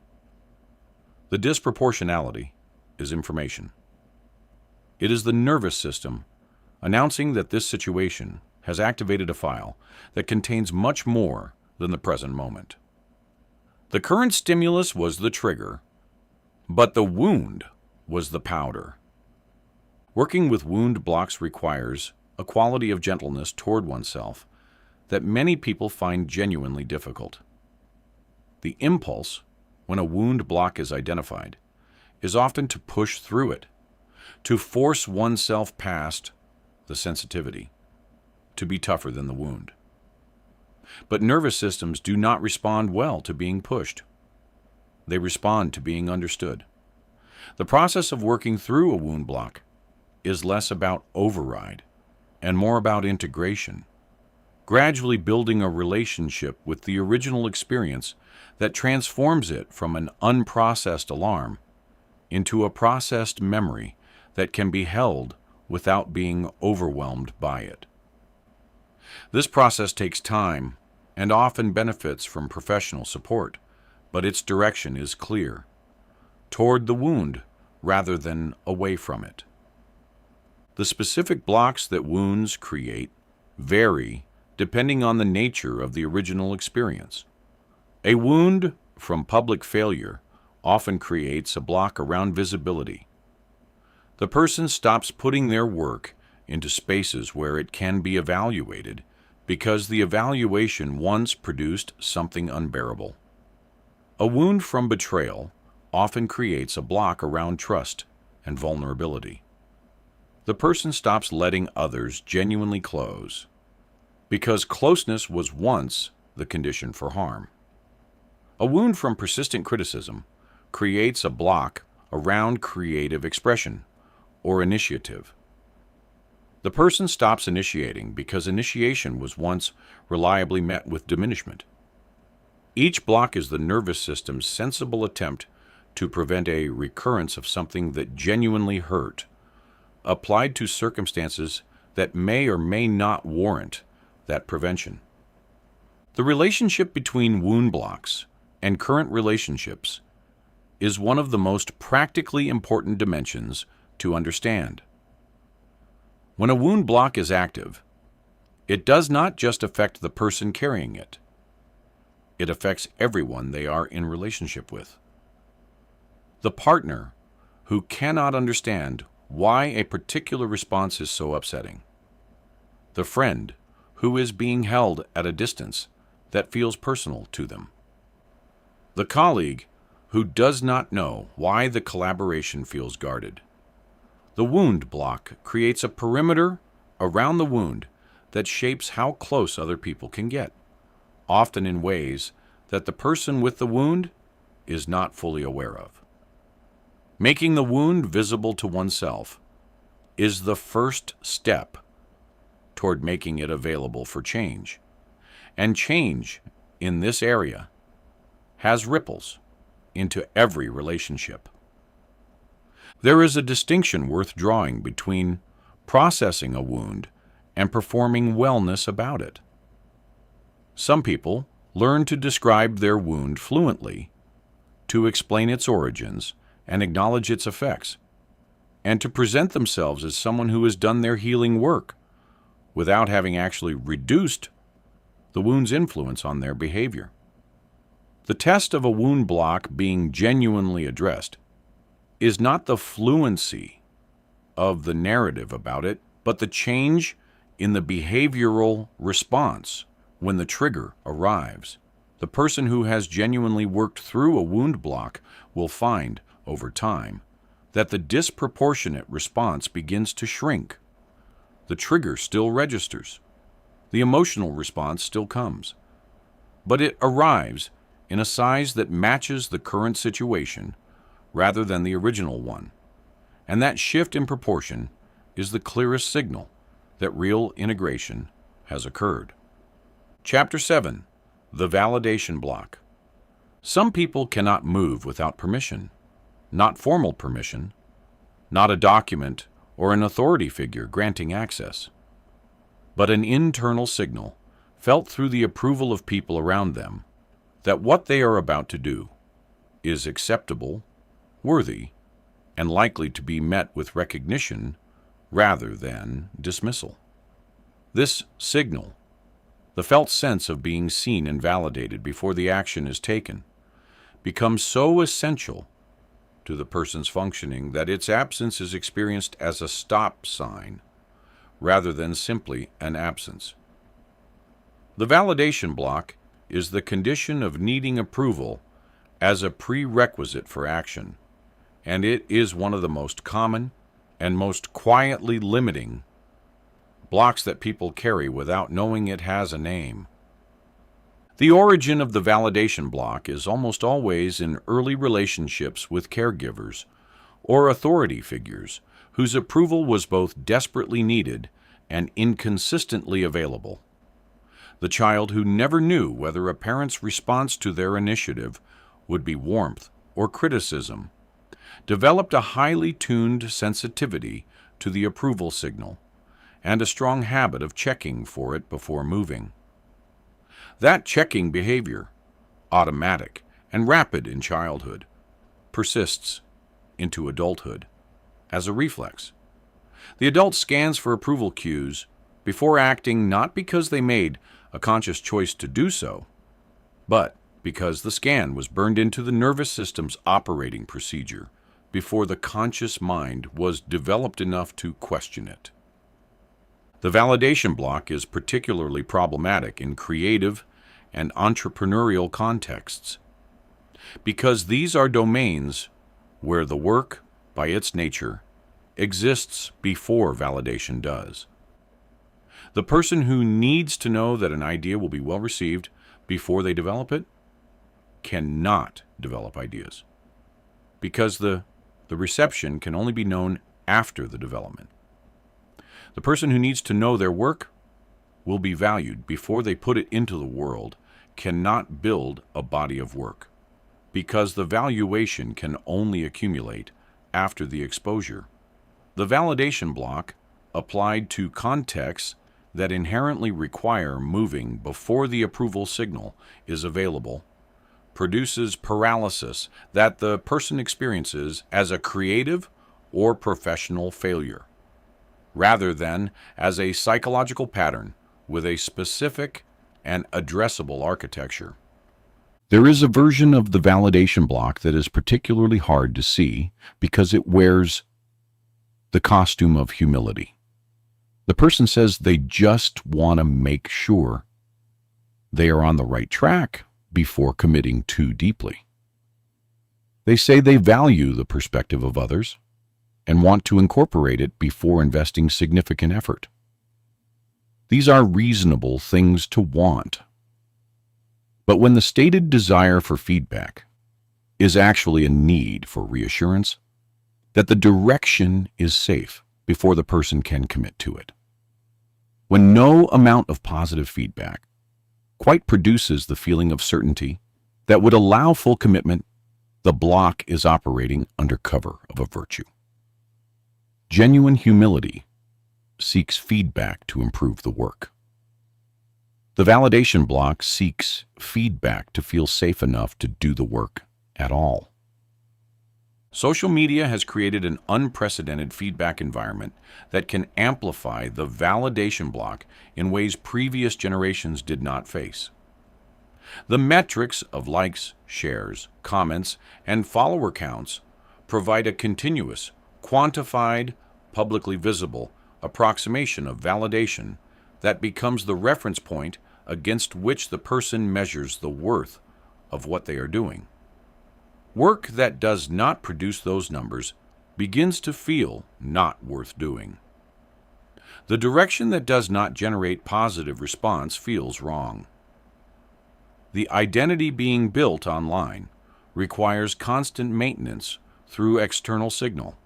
The disproportionality is information. It is the nervous system announcing that this situation has activated a file that contains much more than the present moment. The current stimulus was the trigger, but the wound was the powder. Working with wound blocks requires a quality of gentleness toward oneself that many people find genuinely difficult. The impulse, when a wound block is identified, is often to push through it, to force oneself past the sensitivity, to be tougher than the wound. But nervous systems do not respond well to being pushed. They respond to being understood. The process of working through a wound block is less about override and more about integration, gradually building a relationship with the original experience that transforms it from an unprocessed alarm into a processed memory that can be held without being overwhelmed by it. This process takes time and often benefits from professional support, but its direction is clear, toward the wound rather than away from it. The specific blocks that wounds create vary depending on the nature of the original experience. A wound from public failure often creates a block around visibility. The person stops putting their work into spaces where it can be evaluated because the evaluation once produced something unbearable. A wound from betrayal often creates a block around trust and vulnerability. The person stops letting others genuinely close because closeness was once the condition for harm. A wound from persistent criticism creates a block around creative expression or initiative. The person stops initiating because initiation was once reliably met with diminishment. Each block is the nervous system's sensible attempt to prevent a recurrence of something that genuinely hurt, applied to circumstances that may or may not warrant that prevention. The relationship between wound blocks and current relationships is one of the most practically important dimensions to understand. When a wound block is active, it does not just affect the person carrying it. It affects everyone they are in relationship with. The partner who cannot understand why a particular response is so upsetting. The friend who is being held at a distance that feels personal to them. The colleague who does not know why the collaboration feels guarded. The wound block creates a perimeter around the wound that shapes how close other people can get, often in ways that the person with the wound is not fully aware of. Making the wound visible to oneself is the first step toward making it available for change. And change in this area has ripples into every relationship. There is a distinction worth drawing between processing a wound and performing wellness about it. Some people learn to describe their wound fluently, to explain its origins and acknowledge its effects, and to present themselves as someone who has done their healing work without having actually reduced the wound's influence on their behavior. The test of a wound block being genuinely addressed is not the fluency of the narrative about it, but the change in the behavioral response when the trigger arrives. The person who has genuinely worked through a wound block will find, over time, that the disproportionate response begins to shrink. The trigger still registers. The emotional response still comes. But it arrives in a size that matches the current situation rather than the original one. And that shift in proportion is the clearest signal that real integration has occurred. Chapter 7. The Validation Block. Some people cannot move without permission, not formal permission, not a document or an authority figure granting access, but an internal signal felt through the approval of people around them that what they are about to do is acceptable, worthy, and likely to be met with recognition rather than dismissal. This signal, the felt sense of being seen and validated before the action is taken, becomes so essential to the person's functioning that its absence is experienced as a stop sign rather than simply an absence. The validation block is the condition of needing approval as a prerequisite for action, and it is one of the most common and most quietly limiting blocks that people carry without knowing it has a name. The origin of the validation block is almost always in early relationships with caregivers or authority figures whose approval was both desperately needed and inconsistently available. The child who never knew whether a parent's response to their initiative would be warmth or criticism developed a highly tuned sensitivity to the approval signal and a strong habit of checking for it before moving. That checking behavior, automatic and rapid in childhood, persists into adulthood as a reflex. The adult scans for approval cues before acting, not because they made a conscious choice to do so, but because the scan was burned into the nervous system's operating procedure before the conscious mind was developed enough to question it. The validation block is particularly problematic in creative and entrepreneurial contexts, because these are domains where the work, by its nature, exists before validation does. The person who needs to know that an idea will be well received before they develop it cannot develop ideas, because the reception can only be known after the development. The person who needs to know their work will be valued before they put it into the world cannot build a body of work, because the valuation can only accumulate after the exposure. The validation block, applied to contexts that inherently require moving before the approval signal is available, produces paralysis that the person experiences as a creative or professional failure, rather than as a psychological pattern with a specific and addressable architecture. There is a version of the validation block that is particularly hard to see because it wears the costume of humility. The person says they just want to make sure they are on the right track before committing too deeply. They say they value the perspective of others and want to incorporate it before investing significant effort. These are reasonable things to want. But when the stated desire for feedback is actually a need for reassurance that the direction is safe before the person can commit to it, when no amount of positive feedback quite produces the feeling of certainty that would allow full commitment, the block is operating under cover of a virtue. Genuine humility seeks feedback to improve the work. The validation block seeks feedback to feel safe enough to do the work at all. Social media has created an unprecedented feedback environment that can amplify the validation block in ways previous generations did not face. The metrics of likes, shares, comments, and follower counts provide a continuous, quantified, publicly visible approximation of validation that becomes the reference point against which the person measures the worth of what they are doing. Work that does not produce those numbers begins to feel not worth doing. The direction that does not generate positive response feels wrong. The identity being built online requires constant maintenance through external signal,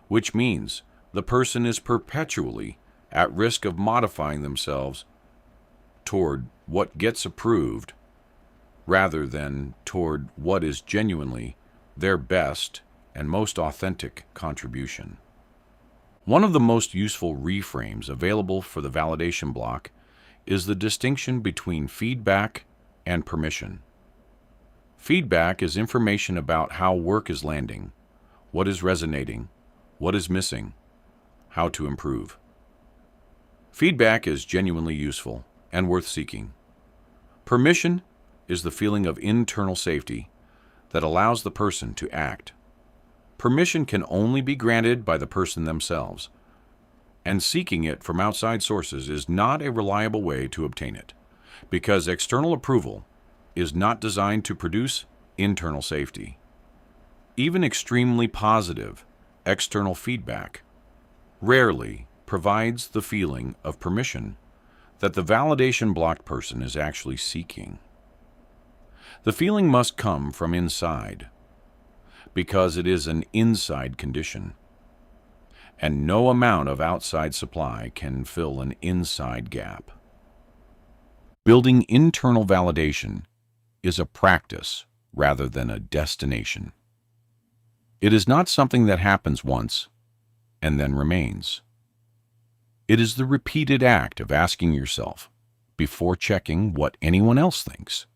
which means the person is perpetually at risk of modifying themselves toward what gets approved rather than toward what is genuinely their best and most authentic contribution. One of the most useful reframes available for the validation block is the distinction between feedback and permission. Feedback is information about how work is landing, what is resonating, what is missing, how to improve. Feedback is genuinely useful and worth seeking. Permission is the feeling of internal safety that allows the person to act. Permission can only be granted by the person themselves, and seeking it from outside sources is not a reliable way to obtain it, because external approval is not designed to produce internal safety. Even extremely positive external feedback rarely provides the feeling of permission that the validation blocked person is actually seeking. The feeling must come from inside, because it is an inside condition, and no amount of outside supply can fill an inside gap. Building internal validation is a practice rather than a destination. It is not something that happens once and then remains. It is the repeated act of asking yourself, before checking what anyone else thinks,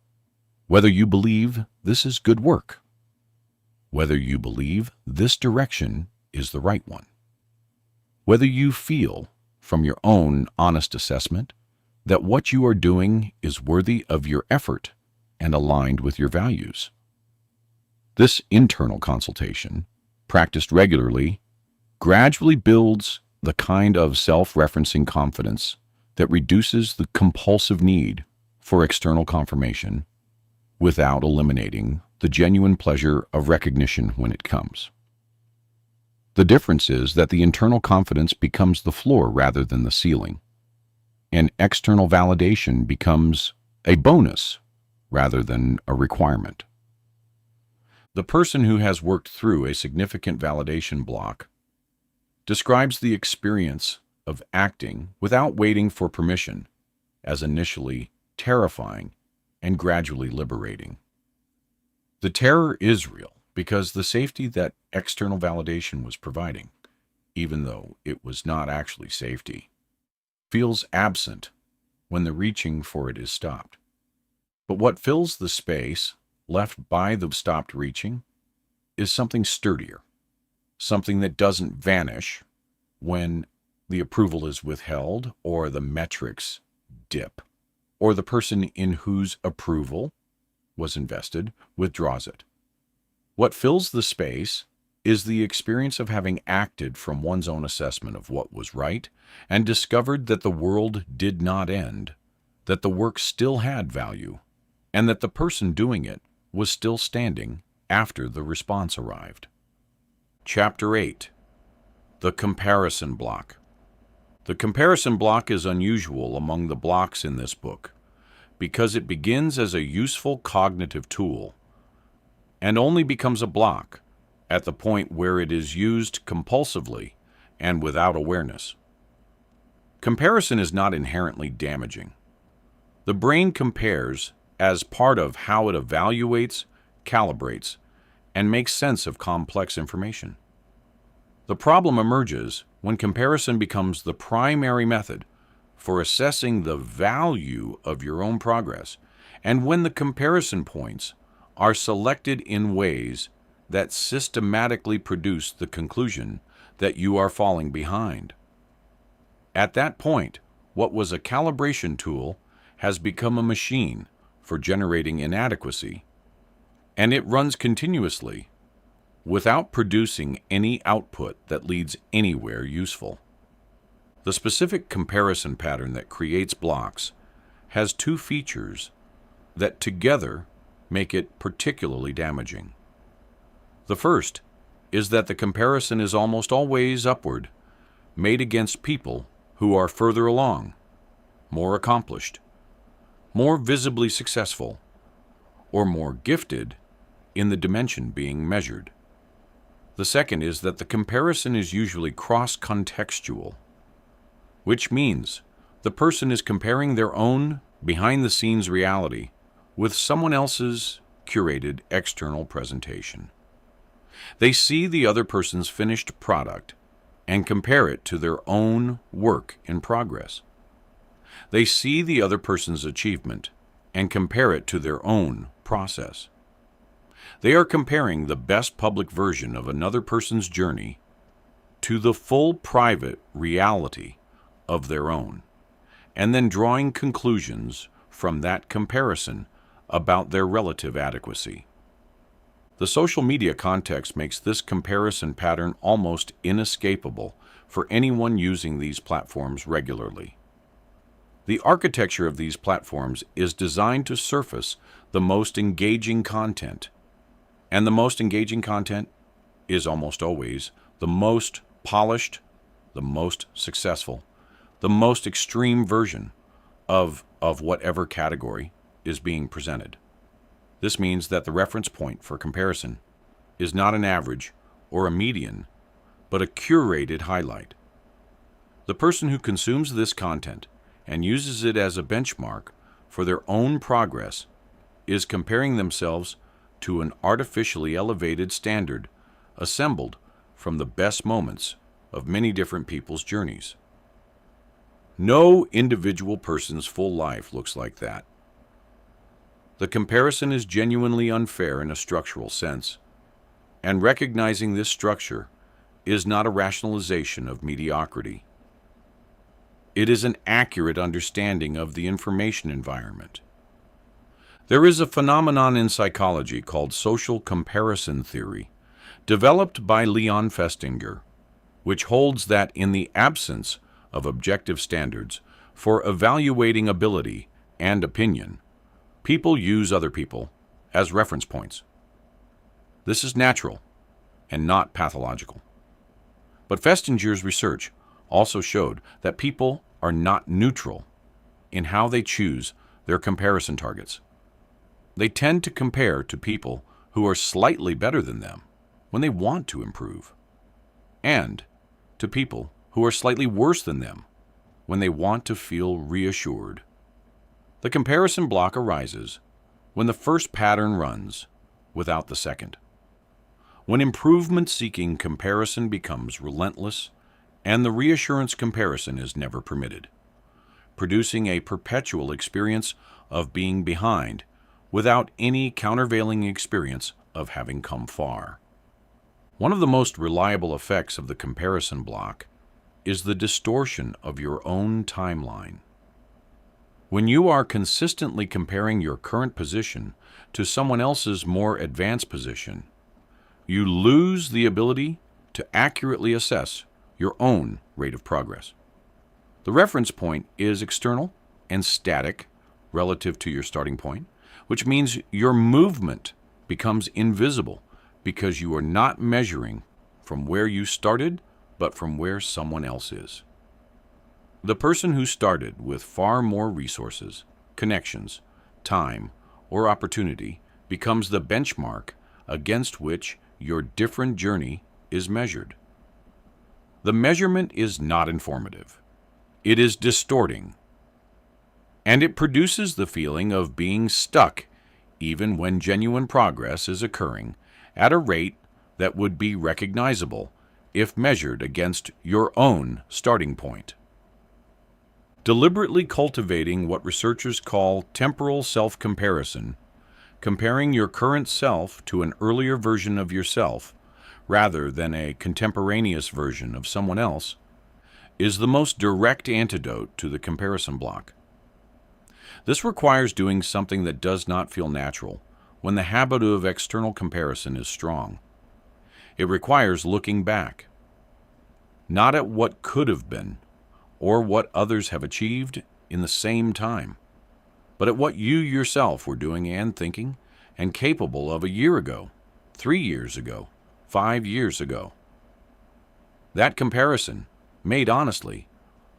whether you believe this is good work, whether you believe this direction is the right one, whether you feel, from your own honest assessment, that what you are doing is worthy of your effort and aligned with your values. This internal consultation, practiced regularly, gradually builds the kind of self-referencing confidence that reduces the compulsive need for external confirmation without eliminating the genuine pleasure of recognition when it comes. The difference is that the internal confidence becomes the floor rather than the ceiling, and external validation becomes a bonus rather than a requirement. The person who has worked through a significant validation block describes the experience of acting without waiting for permission as initially terrifying and gradually liberating. The terror is real because the safety that external validation was providing, even though it was not actually safety, feels absent when the reaching for it is stopped. But what fills the space left by the stopped reaching is something sturdier, something that doesn't vanish when the approval is withheld or the metrics dip, or the person in whose approval was invested withdraws it. What fills the space is the experience of having acted from one's own assessment of what was right and discovered that the world did not end, that the work still had value, and that the person doing it was still standing after the response arrived. Chapter 8. The Comparison Block. The comparison block is unusual among the blocks in this book because it begins as a useful cognitive tool and only becomes a block at the point where it is used compulsively and without awareness. Comparison is not inherently damaging. The brain compares as part of how it evaluates, calibrates, and makes sense of complex information. The problem emerges when comparison becomes the primary method for assessing the value of your own progress, and when the comparison points are selected in ways that systematically produce the conclusion that you are falling behind. At that point, what was a calibration tool has become a machine for generating inadequacy, and it runs continuously without producing any output that leads anywhere useful. The specific comparison pattern that creates blocks has two features that together make it particularly damaging. The first is that the comparison is almost always upward, made against people who are further along, more accomplished, more visibly successful, or more gifted in the dimension being measured. The second is that the comparison is usually cross-contextual, which means the person is comparing their own behind-the-scenes reality with someone else's curated external presentation. They see the other person's finished product and compare it to their own work in progress. They see the other person's achievement and compare it to their own process. They are comparing the best public version of another person's journey to the full private reality of their own, and then drawing conclusions from that comparison about their relative adequacy. The social media context makes this comparison pattern almost inescapable for anyone using these platforms regularly. The architecture of these platforms is designed to surface the most engaging content, and the most engaging content is almost always the most polished, the most successful, the most extreme version of whatever category is being presented. This means that the reference point for comparison is not an average or a median, but a curated highlight. The person who consumes this content and uses it as a benchmark for their own progress is comparing themselves to an artificially elevated standard assembled from the best moments of many different people's journeys. No individual person's full life looks like that. The comparison is genuinely unfair in a structural sense, and recognizing this structure is not a rationalization of mediocrity. It is an accurate understanding of the information environment. There is a phenomenon in psychology called social comparison theory, developed by Leon Festinger, which holds that in the absence of objective standards for evaluating ability and opinion, people use other people as reference points. This is natural and not pathological. But Festinger's research also showed that people are not neutral in how they choose their comparison targets. They tend to compare to people who are slightly better than them when they want to improve, and to people who are slightly worse than them when they want to feel reassured. The comparison block arises when the first pattern runs without the second. When improvement-seeking comparison becomes relentless and the reassurance comparison is never permitted, producing a perpetual experience of being behind without any countervailing experience of having come far. One of the most reliable effects of the comparison block is the distortion of your own timeline. When you are consistently comparing your current position to someone else's more advanced position, you lose the ability to accurately assess your own rate of progress. The reference point is external and static relative to your starting point, which means your movement becomes invisible because you are not measuring from where you started, but from where someone else is. The person who started with far more resources, connections, time, or opportunity becomes the benchmark against which your different journey is measured. The measurement is not informative. It is distorting, and it produces the feeling of being stuck even when genuine progress is occurring at a rate that would be recognizable if measured against your own starting point. Deliberately cultivating what researchers call temporal self-comparison, comparing your current self to an earlier version of yourself rather than a contemporaneous version of someone else, is the most direct antidote to the comparison block. This requires doing something that does not feel natural when the habit of external comparison is strong. It requires looking back, not at what could have been or what others have achieved in the same time, but at what you yourself were doing and thinking and capable of a year ago, 3 years ago, 5 years ago. That comparison, made honestly,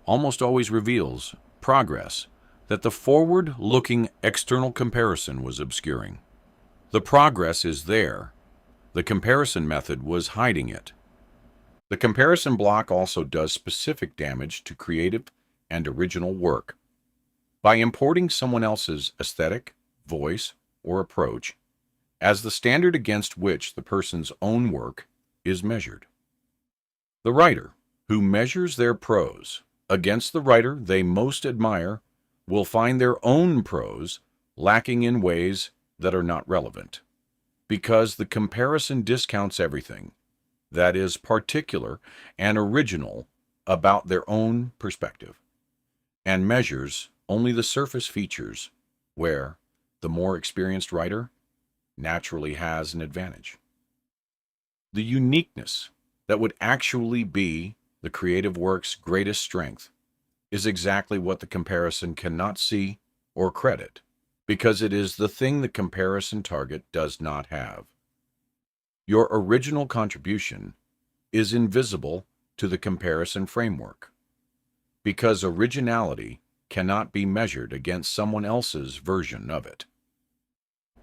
almost always reveals progress that the forward-looking external comparison was obscuring. The progress is there. The comparison method was hiding it. The comparison block also does specific damage to creative and original work. By importing someone else's aesthetic, voice, or approach as the standard against which the person's own work is measured. The writer who measures their prose against the writer they most admire will find their own prose lacking in ways that are not relevant, because the comparison discounts everything that is particular and original about their own perspective, and measures only the surface features where the more experienced writer naturally has an advantage. The uniqueness that would actually be the creative work's greatest strength is exactly what the comparison cannot see or credit, because it is the thing the comparison target does not have. Your original contribution is invisible to the comparison framework, because originality cannot be measured against someone else's version of it.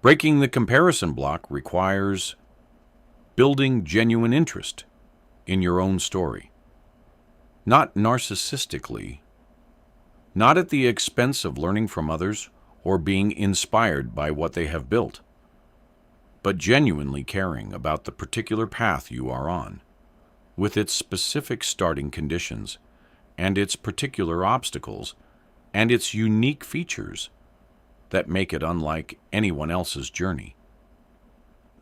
Breaking the comparison block requires building genuine interest in your own story, not narcissistically, not at the expense of learning from others or being inspired by what they have built, but genuinely caring about the particular path you are on, with its specific starting conditions and its particular obstacles and its unique features that make it unlike anyone else's journey.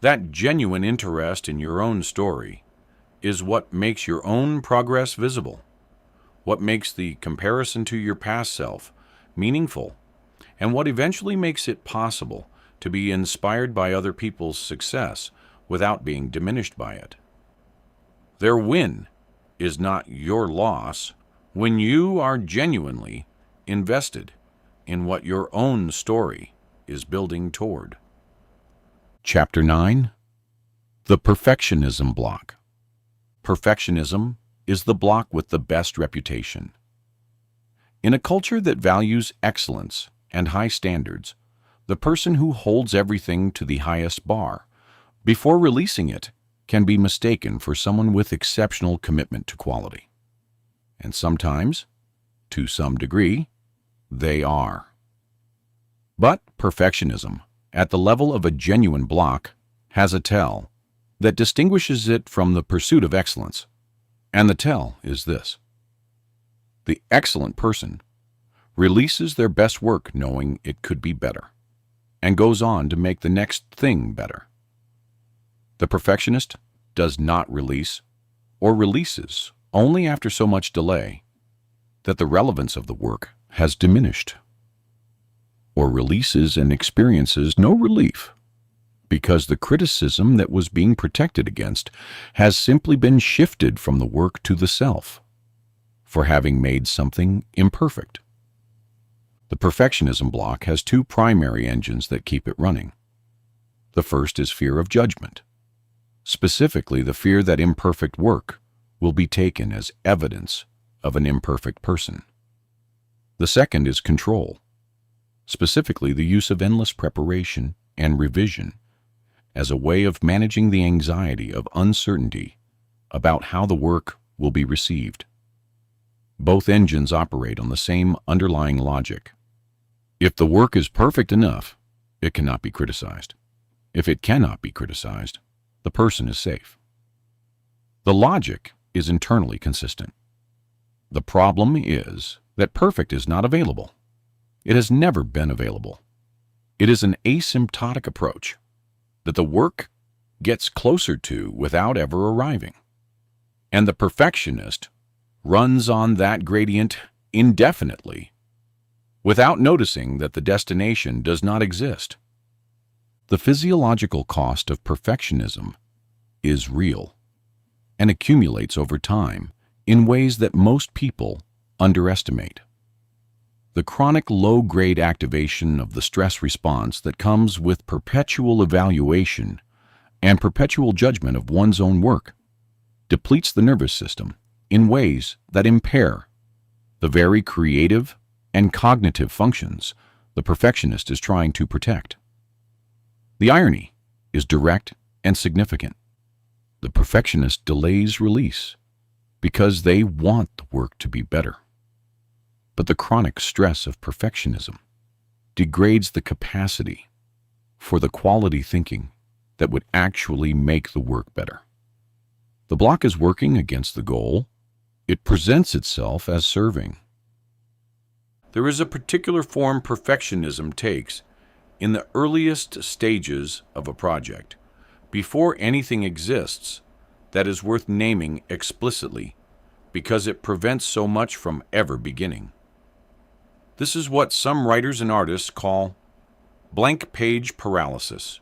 That genuine interest in your own story is what makes your own progress visible, what makes the comparison to your past self meaningful, and what eventually makes it possible to be inspired by other people's success without being diminished by it. Their win is not your loss when you are genuinely invested in what your own story is building toward. Chapter 9. The Perfectionism Block. Perfectionism is the block with the best reputation. In a culture that values excellence and high standards, the person who holds everything to the highest bar before releasing it can be mistaken for someone with exceptional commitment to quality. and sometimes, to some degree, they are. But perfectionism, at the level of a genuine block, has a tell that distinguishes it from the pursuit of excellence. And the tell is this: the excellent person releases their best work knowing it could be better, and goes on to make the next thing better. The perfectionist does not release, or releases only after so much delay that the relevance of the work has diminished, or releases and experiences no relief because the criticism that was being protected against has simply been shifted from the work to the self for having made something imperfect. The perfectionism block has two primary engines that keep it running. The first is fear of judgment, specifically the fear that imperfect work will be taken as evidence of an imperfect person. The second is control, specifically the use of endless preparation and revision as a way of managing the anxiety of uncertainty about how the work will be received. Both engines operate on the same underlying logic. If the work is perfect enough, it cannot be criticized. If it cannot be criticized, the person is safe. The logic is internally consistent. The problem is that perfect is not available. It has never been available. It is an asymptotic approach that the work gets closer to without ever arriving. And the perfectionist runs on that gradient indefinitely without noticing that the destination does not exist. The physiological cost of perfectionism is real and accumulates over time in ways that most people underestimate. The chronic low-grade activation of the stress response that comes with perpetual evaluation and perpetual judgment of one's own work depletes the nervous system in ways that impair the very creative and cognitive functions the perfectionist is trying to protect. The irony is direct and significant. The perfectionist delays release because they want the work to be better. But the chronic stress of perfectionism degrades the capacity for the quality thinking that would actually make the work better. The block is working against the goal. It presents itself as serving. There is a particular form perfectionism takes in the earliest stages of a project, before anything exists that is worth naming explicitly, because it prevents so much from ever beginning. This is what some writers and artists call blank page paralysis,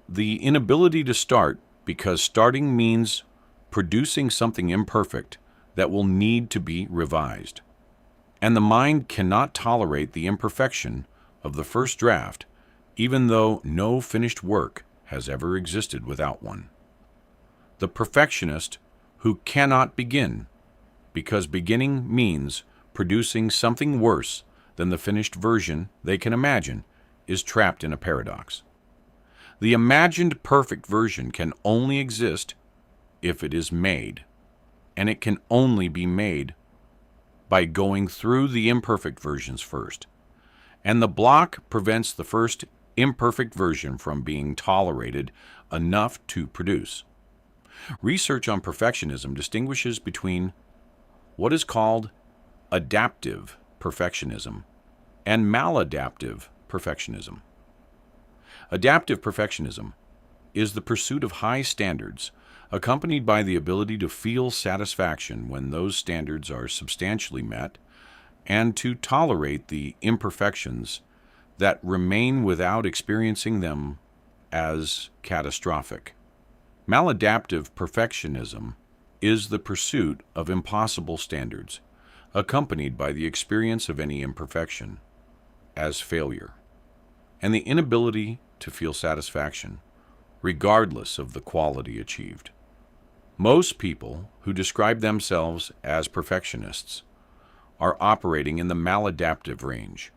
the inability to start because starting means producing something imperfect that will need to be revised. And the mind cannot tolerate the imperfection of the first draft, even though no finished work has ever existed without one. The perfectionist who cannot begin, because beginning means producing something worse than the finished version they can imagine, is trapped in a paradox. The imagined perfect version can only exist if it is made, and it can only be made by going through the imperfect versions first. And the block prevents the first imperfect version from being tolerated enough to produce. Research on perfectionism distinguishes between what is called adaptive perfectionism and maladaptive perfectionism. Adaptive perfectionism is the pursuit of high standards accompanied by the ability to feel satisfaction when those standards are substantially met and to tolerate the imperfections that remain without experiencing them as catastrophic. Maladaptive perfectionism is the pursuit of impossible standards, accompanied by the experience of any imperfection as failure, and the inability to feel satisfaction, regardless of the quality achieved. Most people who describe themselves as perfectionists are operating in the maladaptive range,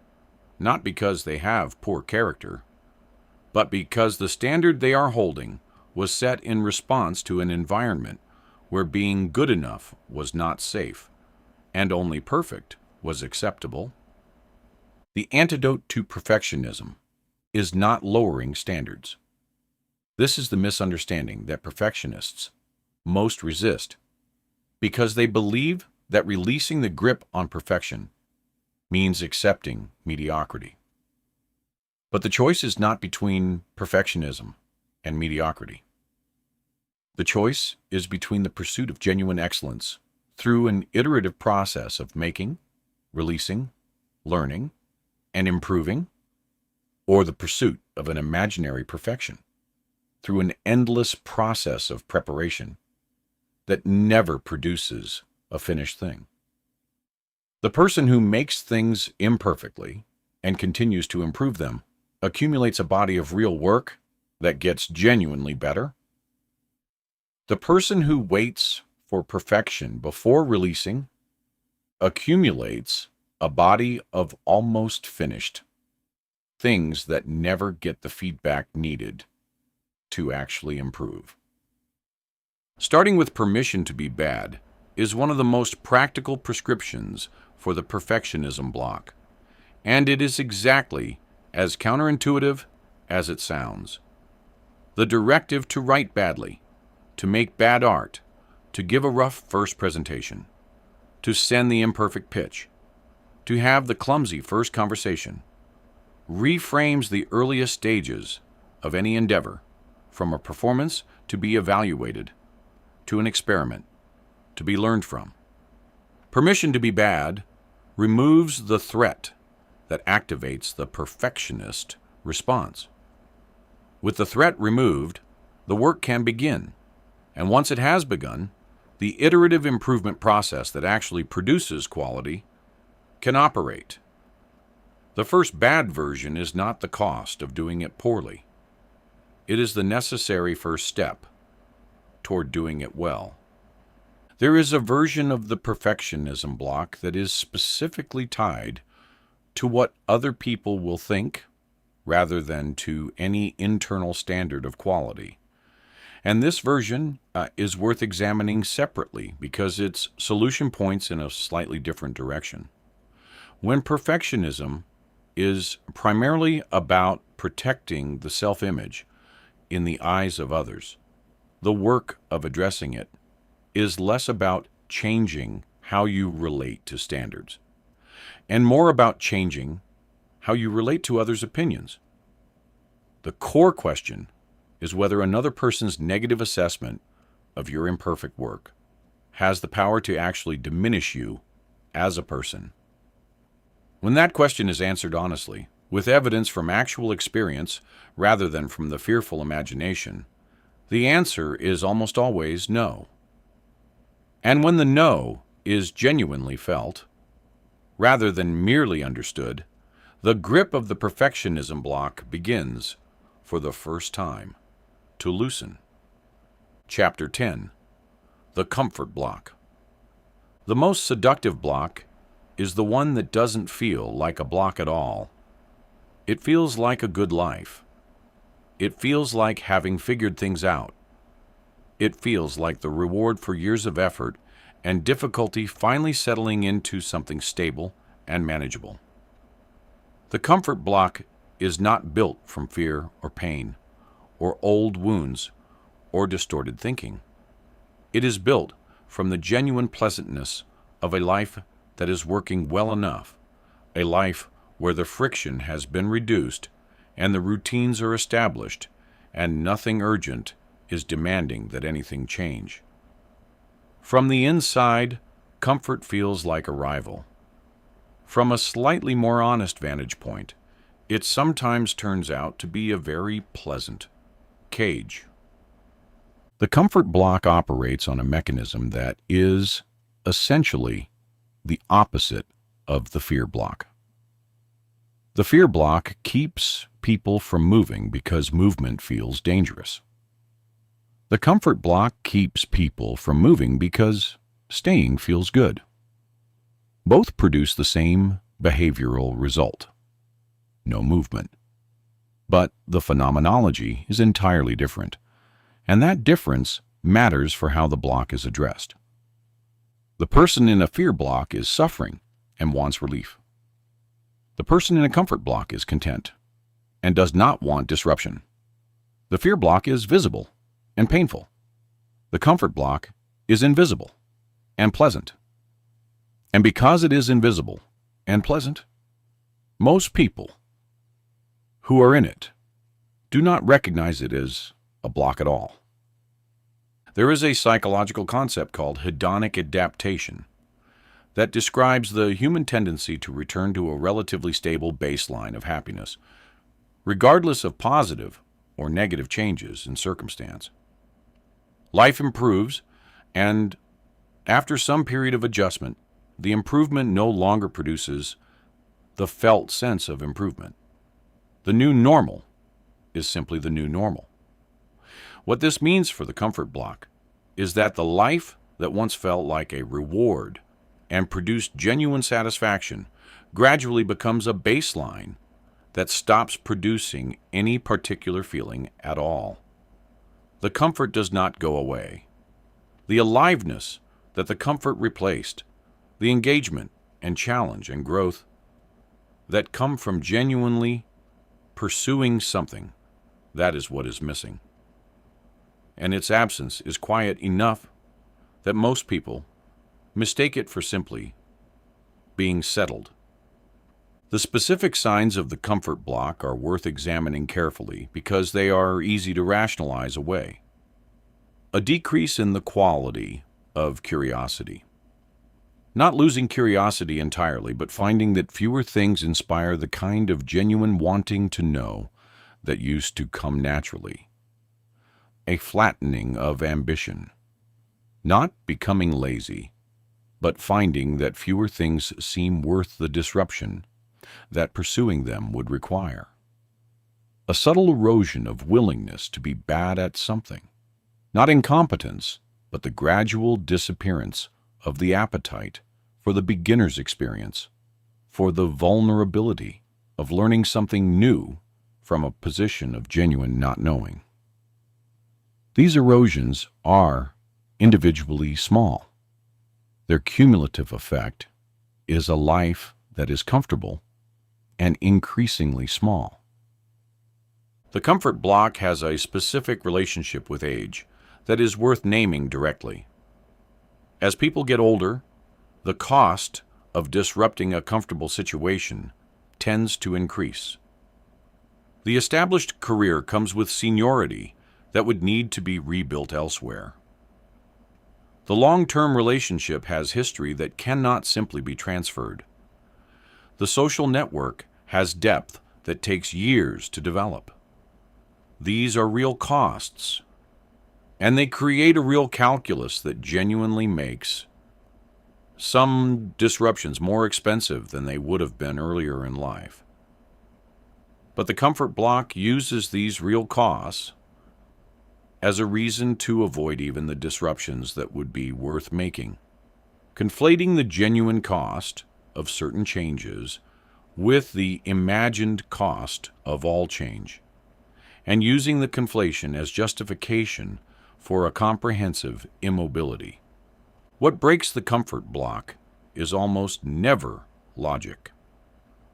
not because they have poor character, but because the standard they are holding was set in response to an environment where being good enough was not safe, and only perfect was acceptable. The antidote to perfectionism is not lowering standards. This is the misunderstanding that perfectionists most resist because they believe that releasing the grip on perfection means accepting mediocrity. But the choice is not between perfectionism and mediocrity. The choice is between the pursuit of genuine excellence through an iterative process of making, releasing, learning, and improving, or the pursuit of an imaginary perfection through an endless process of preparation that never produces a finished thing. The person who makes things imperfectly and continues to improve them accumulates a body of real work that gets genuinely better. The person who waits for perfection before releasing accumulates a body of almost finished things that never get the feedback needed to actually improve. Starting with permission to be bad is one of the most practical prescriptions for the perfectionism block, and it is exactly as counterintuitive as it sounds. The directive to write badly, to make bad art, to give a rough first presentation, to send the imperfect pitch, to have the clumsy first conversation, reframes the earliest stages of any endeavor from a performance to be evaluated, to an experiment to be learned from. Permission to be bad removes the threat that activates the perfectionist response. With the threat removed, the work can begin, and once it has begun, the iterative improvement process that actually produces quality can operate. The first bad version is not the cost of doing it poorly. It is the necessary first step toward doing it well. There is a version of the perfectionism block that is specifically tied to what other people will think rather than to any internal standard of quality. And this version is worth examining separately because its solution points in a slightly different direction. When perfectionism is primarily about protecting the self-image in the eyes of others, the work of addressing it is less about changing how you relate to standards, and more about changing how you relate to others' opinions. The core question is whether another person's negative assessment of your imperfect work has the power to actually diminish you as a person. When that question is answered honestly, with evidence from actual experience rather than from the fearful imagination, the answer is almost always no. And when the no is genuinely felt, rather than merely understood, the grip of the perfectionism block begins, for the first time, to loosen. Chapter 10. The Comfort Block. The most seductive block is the one that doesn't feel like a block at all. It feels like a good life. It feels like having figured things out. It feels like the reward for years of effort and difficulty finally settling into something stable and manageable. The comfort block is not built from fear or pain, or old wounds, or distorted thinking. It is built from the genuine pleasantness of a life that is working well enough, a life where the friction has been reduced and the routines are established and nothing urgent is demanding that anything change. From the inside, comfort feels like arrival. From a slightly more honest vantage point, it sometimes turns out to be a very pleasant cage. The comfort block operates on a mechanism that is essentially the opposite of the fear block. The fear block keeps people from moving because movement feels dangerous. The comfort block keeps people from moving because staying feels good. Both produce the same behavioral result: no movement. But the phenomenology is entirely different, and that difference matters for how the block is addressed. The person in a fear block is suffering and wants relief. The person in a comfort block is content and does not want disruption. The fear block is visible and painful. The comfort block is invisible and pleasant. And because it is invisible and pleasant, most people who are in it do not recognize it as a block at all. There is a psychological concept called hedonic adaptation that describes the human tendency to return to a relatively stable baseline of happiness, regardless of positive or negative changes in circumstance. Life improves, and after some period of adjustment, the improvement no longer produces the felt sense of improvement. The new normal is simply the new normal. What this means for the comfort block is that the life that once felt like a reward and produced genuine satisfaction gradually becomes a baseline that stops producing any particular feeling at all. The comfort does not go away. The aliveness that the comfort replaced, the engagement and challenge and growth that come from genuinely pursuing something, that is what is missing. And its absence is quiet enough that most people mistake it for simply being settled. The specific signs of the comfort block are worth examining carefully because they are easy to rationalize away. A decrease in the quality of curiosity. Not losing curiosity entirely, but finding that fewer things inspire the kind of genuine wanting to know that used to come naturally. A flattening of ambition. Not becoming lazy, but finding that fewer things seem worth the disruption that pursuing them would require. A subtle erosion of willingness to be bad at something. Not incompetence, but the gradual disappearance of the appetite for the beginner's experience, for the vulnerability of learning something new from a position of genuine not knowing. These erosions are individually small. Their cumulative effect is a life that is comfortable and increasingly small. The comfort block has a specific relationship with age that is worth naming directly. As people get older, the cost of disrupting a comfortable situation tends to increase. The established career comes with seniority that would need to be rebuilt elsewhere. The long-term relationship has history that cannot simply be transferred. The social network has depth that takes years to develop. These are real costs, and they create a real calculus that genuinely makes some disruptions more expensive than they would have been earlier in life. But the comfort block uses these real costs as a reason to avoid even the disruptions that would be worth making, conflating the genuine cost of certain changes with the imagined cost of all change, and using the conflation as justification for a comprehensive immobility. What breaks the comfort block is almost never logic.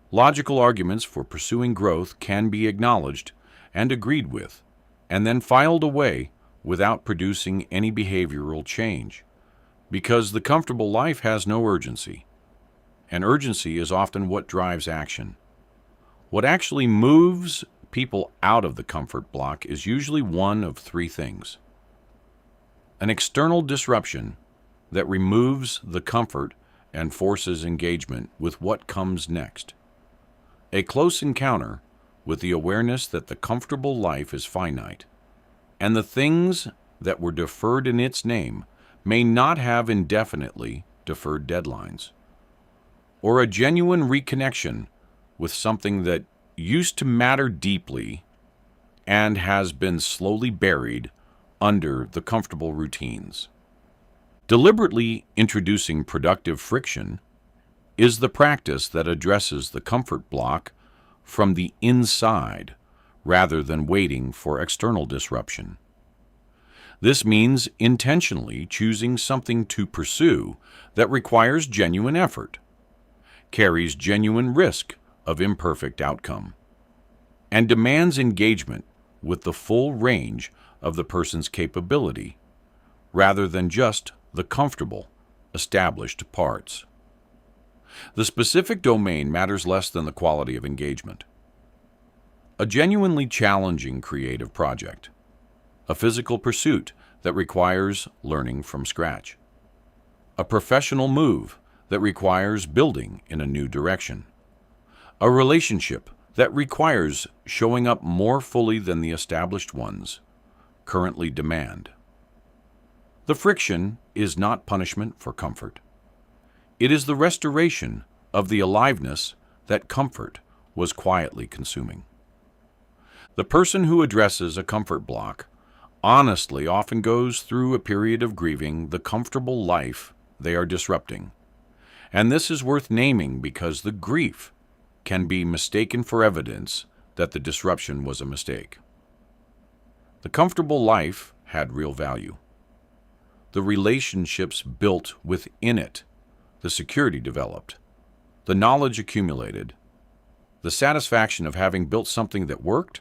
Logical arguments for pursuing growth can be acknowledged and agreed with, and then filed away without producing any behavioral change, because the comfortable life has no urgency, and urgency is often what drives action. What actually moves people out of the comfort block is usually one of three things: an external disruption that removes the comfort and forces engagement with what comes next, a close encounter with the awareness that the comfortable life is finite, and the things that were deferred in its name may not have indefinitely deferred deadlines, or a genuine reconnection with something that used to matter deeply and has been slowly buried under the comfortable routines. Deliberately introducing productive friction is the practice that addresses the comfort block from the inside rather than waiting for external disruption. This means intentionally choosing something to pursue that requires genuine effort, carries genuine risk of imperfect outcome, and demands engagement with the full range of the person's capability, rather than just the comfortable, established parts. The specific domain matters less than the quality of engagement. A genuinely challenging creative project, a physical pursuit that requires learning from scratch, a professional move that requires building in a new direction, a relationship that requires showing up more fully than the established ones currently demand. The friction is not punishment for comfort. It is the restoration of the aliveness that comfort was quietly consuming. The person who addresses a comfort block honestly often goes through a period of grieving the comfortable life they are disrupting. And this is worth naming because the grief can be mistaken for evidence that the disruption was a mistake. The comfortable life had real value. The relationships built within it, the security developed, the knowledge accumulated, the satisfaction of having built something that worked,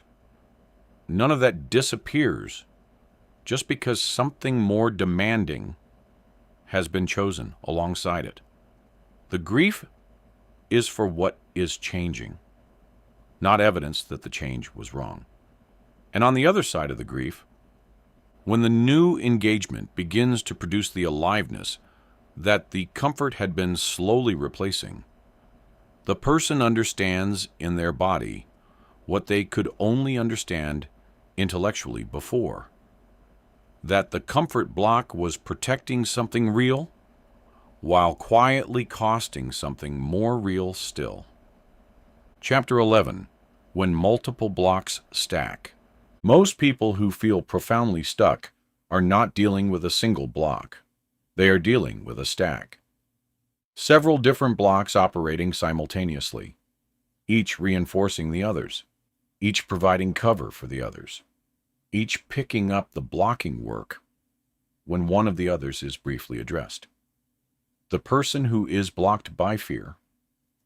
none of that disappears just because something more demanding has been chosen alongside it. The grief is for what is changing, not evidence that the change was wrong. And on the other side of the grief, when the new engagement begins to produce the aliveness that the comfort had been slowly replacing, the person understands in their body what they could only understand intellectually before, that the comfort block was protecting something real while quietly costing something more real still. Chapter 11. When multiple blocks stack. Most people who feel profoundly stuck are not dealing with a single block. They are dealing with a stack. Several different blocks operating simultaneously, each reinforcing the others, each providing cover for the others, each picking up the blocking work when one of the others is briefly addressed. The person who is blocked by fear,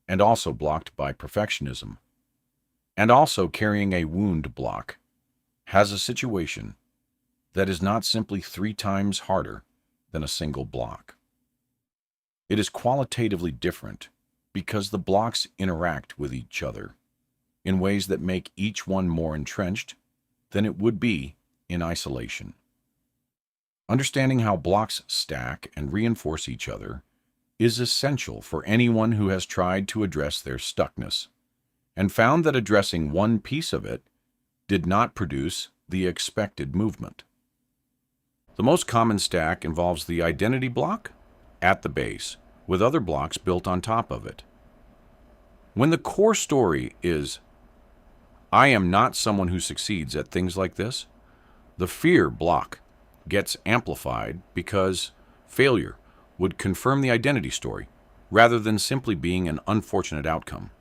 and also blocked by perfectionism, and also carrying a wound block, has a situation that is not simply 3 times harder than a single block. It is qualitatively different because the blocks interact with each other in ways that make each one more entrenched than it would be in isolation. Understanding how blocks stack and reinforce each other is essential for anyone who has tried to address their stuckness and found that addressing one piece of it did not produce the expected movement. The most common stack involves the identity block at the base, with other blocks built on top of it. When the core story is, "I am not someone who succeeds at things like this," the fear block gets amplified because failure would confirm the identity story rather than simply being an unfortunate outcome.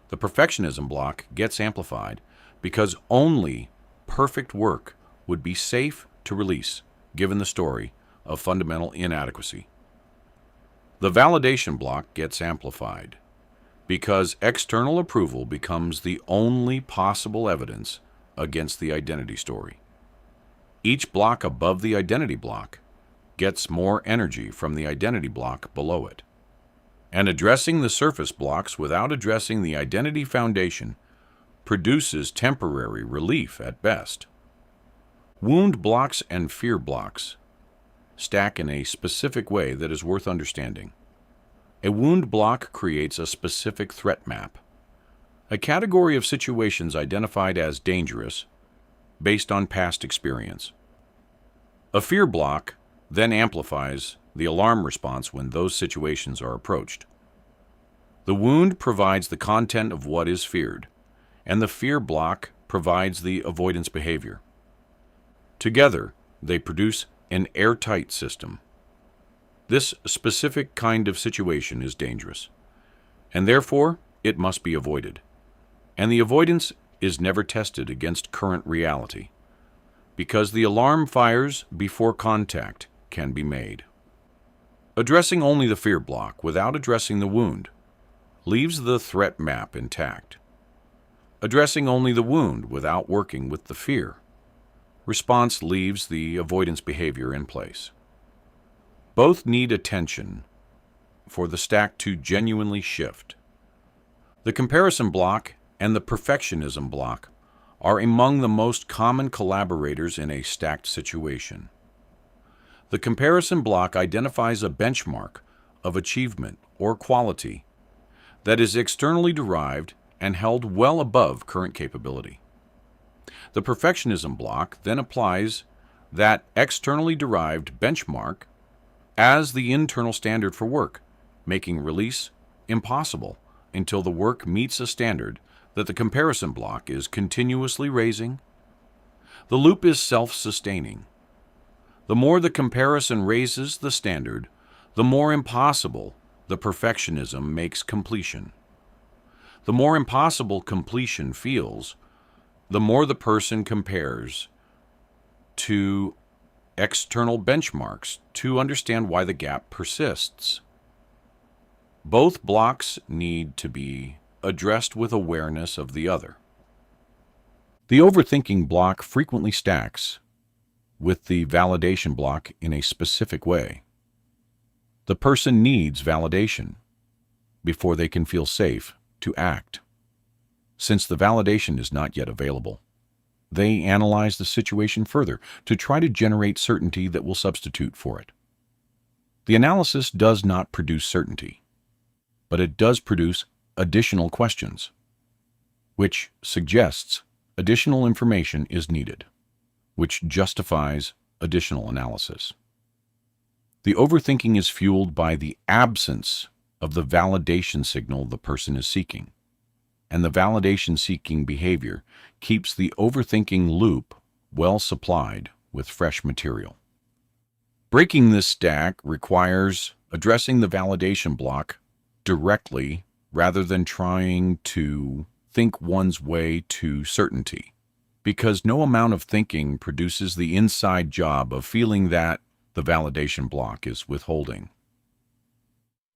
The perfectionism block gets amplified because only perfect work would be safe to release given the story of fundamental inadequacy. The validation block gets amplified because external approval becomes the only possible evidence against the identity story. Each block above the identity block gets more energy from the identity block below it. And addressing the surface blocks without addressing the identity foundation produces temporary relief at best. Wound blocks and fear blocks stack in a specific way that is worth understanding. A wound block creates a specific threat map, a category of situations identified as dangerous based on past experience. A fear block then amplifies the alarm response when those situations are approached. The wound provides the content of what is feared, and the fear block provides the avoidance behavior. Together, they produce an airtight system. This specific kind of situation is dangerous, and therefore it must be avoided. And the avoidance is never tested against current reality. because the alarm fires before contact can be made. Addressing only the fear block without addressing the wound leaves the threat map intact. Addressing only the wound without working with the fear response leaves the avoidance behavior in place. Both need attention for the stack to genuinely shift. The comparison block and the perfectionism block are among the most common collaborators in a stacked situation. The comparison block identifies a benchmark of achievement or quality that is externally derived and held well above current capability. The perfectionism block then applies that externally derived benchmark as the internal standard for work, making release impossible until the work meets a standard that the comparison block is continuously raising. The loop is self-sustaining. The more the comparison raises the standard, the more impossible the perfectionism makes completion. The more impossible completion feels, the more the person compares to external benchmarks to understand why the gap persists. Both blocks need to be addressed with awareness of the other. The overthinking block frequently stacks with the validation block in a specific way. The person needs validation before they can feel safe to act. Since the validation is not yet available, they analyze the situation further to try to generate certainty that will substitute for it. The analysis does not produce certainty, but it does produce additional questions, which suggests additional information is needed, which justifies additional analysis. The overthinking is fueled by the absence of the validation signal the person is seeking, and the validation-seeking behavior keeps the overthinking loop well supplied with fresh material. Breaking this stack requires addressing the validation block directly rather than trying to think one's way to certainty, because no amount of thinking produces the inside job of feeling that the validation block is withholding.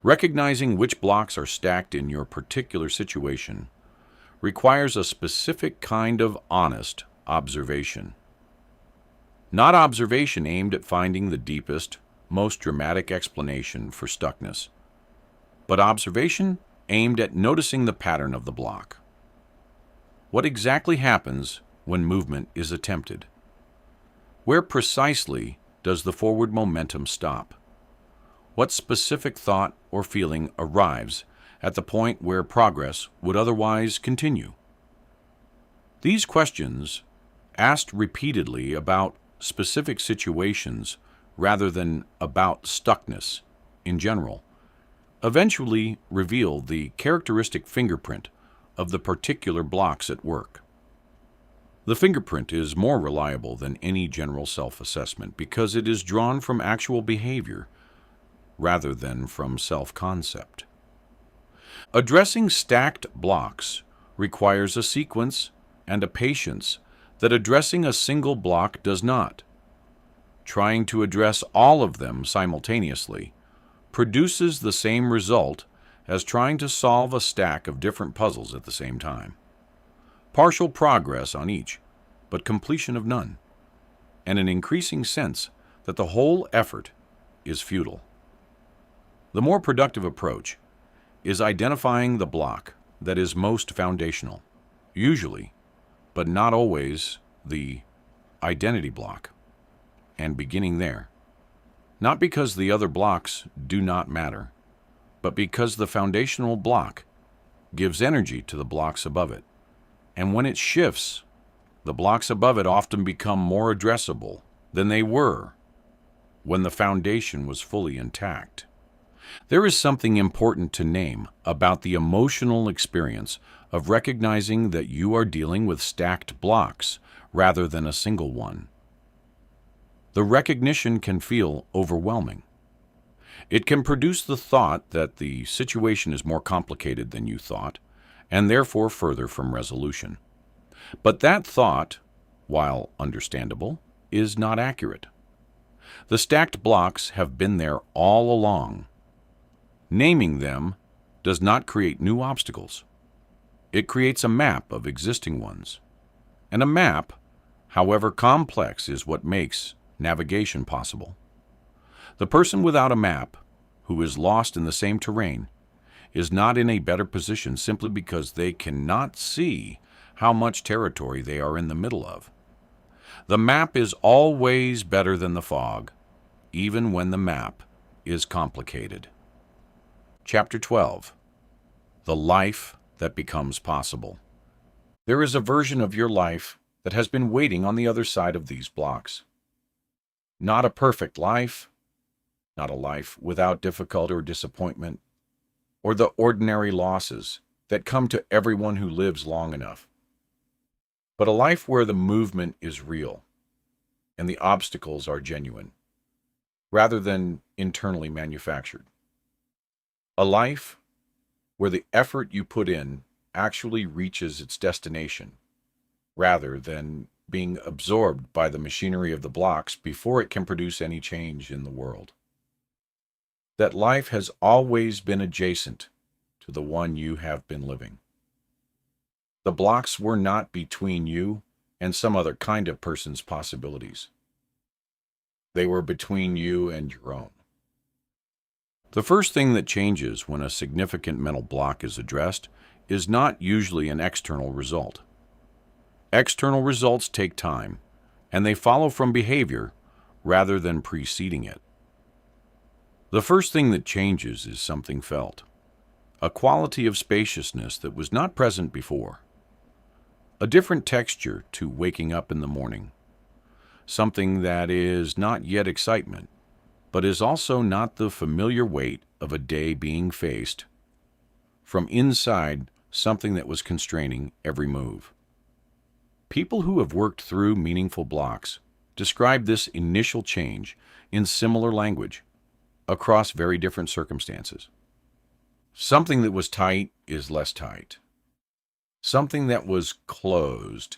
Recognizing which blocks are stacked in your particular situation requires a specific kind of honest observation. Not observation aimed at finding the deepest, most dramatic explanation for stuckness, but observation aimed at noticing the pattern of the block. What exactly happens when movement is attempted? Where precisely does the forward momentum stop? What specific thought or feeling arrives at the point where progress would otherwise continue? These questions, asked repeatedly about specific situations rather than about stuckness in general, eventually reveal the characteristic fingerprint of the particular blocks at work. The fingerprint is more reliable than any general self-assessment because it is drawn from actual behavior rather than from self-concept. Addressing stacked blocks requires a sequence and a patience that addressing a single block does not. Trying to address all of them simultaneously produces the same result as trying to solve a stack of different puzzles at the same time. Partial progress on each, but completion of none, and an increasing sense that the whole effort is futile. The more productive approach is identifying the block that is most foundational, usually, but not always, the identity block, and beginning there. Not because the other blocks do not matter, but because the foundational block gives energy to the blocks above it, and when it shifts, the blocks above it often become more addressable than they were when the foundation was fully intact. There is something important to name about the emotional experience of recognizing that you are dealing with stacked blocks rather than a single one. The recognition can feel overwhelming. It can produce the thought that the situation is more complicated than you thought, and therefore further from resolution. But that thought, while understandable, is not accurate. The stacked blocks have been there all along. Naming them does not create new obstacles. It creates a map of existing ones. And a map, however complex, is what makes navigation possible. The person without a map, who is lost in the same terrain, is not in a better position simply because they cannot see how much territory they are in the middle of. The map is always better than the fog, even when the map is complicated. Chapter 12. The Life That Becomes Possible. There is a version of your life that has been waiting on the other side of these blocks. Not a perfect life, not a life without difficulty or disappointment, or the ordinary losses that come to everyone who lives long enough, but a life where the movement is real and the obstacles are genuine, rather than internally manufactured. A life where the effort you put in actually reaches its destination, rather than being absorbed by the machinery of the blocks before it can produce any change in the world. That life has always been adjacent to the one you have been living. The blocks were not between you and some other kind of person's possibilities. They were between you and your own. The first thing that changes when a significant mental block is addressed is not usually an external result. External results take time, and they follow from behavior rather than preceding it. The first thing that changes is something felt, a quality of spaciousness that was not present before, a different texture to waking up in the morning, something that is not yet excitement, but is also not the familiar weight of a day being faced from inside something that was constraining every move. People who have worked through meaningful blocks describe this initial change in similar language across very different circumstances. Something that was tight is less tight. Something that was closed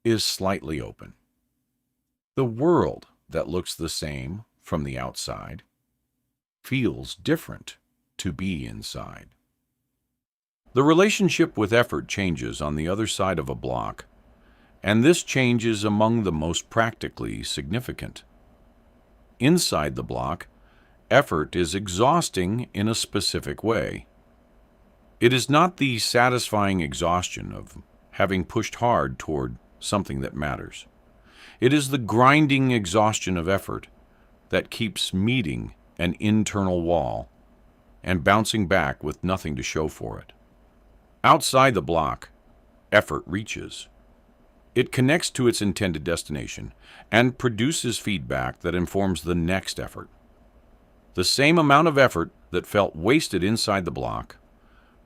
is slightly open. The world that looks the same from the outside feels different to be inside. The relationship with effort changes on the other side of a block, and this change is among the most practically significant. Inside the block, effort is exhausting in a specific way. It is not the satisfying exhaustion of having pushed hard toward something that matters. It is the grinding exhaustion of effort that keeps meeting an internal wall and bouncing back with nothing to show for it. Outside the block, effort reaches. It connects to its intended destination and produces feedback that informs the next effort. The same amount of effort that felt wasted inside the block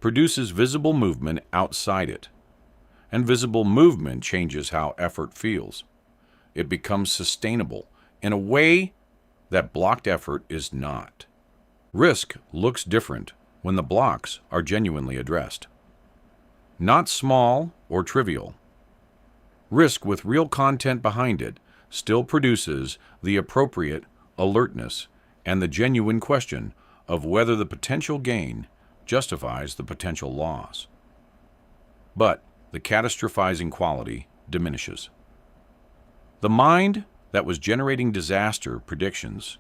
produces visible movement outside it, and visible movement changes how effort feels. It becomes sustainable in a way that blocked effort is not. Risk looks different when the blocks are genuinely addressed. Not small or trivial. Risk with real content behind it still produces the appropriate alertness and the genuine question of whether the potential gain justifies the potential loss. But the catastrophizing quality diminishes. The mind that was generating disaster predictions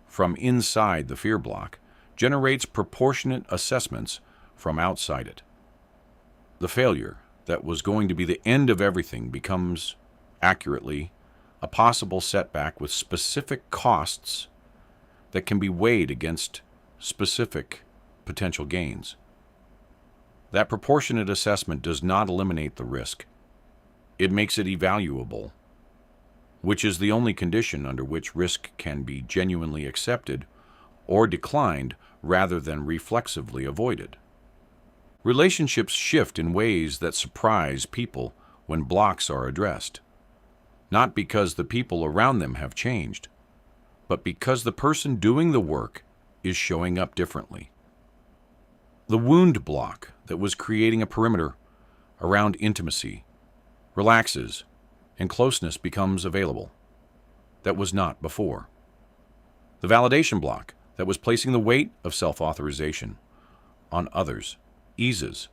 from inside the fear block generates proportionate assessments from outside it. The failure that was going to be the end of everything becomes, accurately, a possible setback with specific costs that can be weighed against specific potential gains. That proportionate assessment does not eliminate the risk. It makes it evaluable, which is the only condition under which risk can be genuinely accepted or declined rather than reflexively avoided. Relationships shift in ways that surprise people when blocks are addressed, not because the people around them have changed, but because the person doing the work is showing up differently. The wound block that was creating a perimeter around intimacy relaxes and closeness becomes available that was not before. The validation block that was placing the weight of self-authorization on others eases,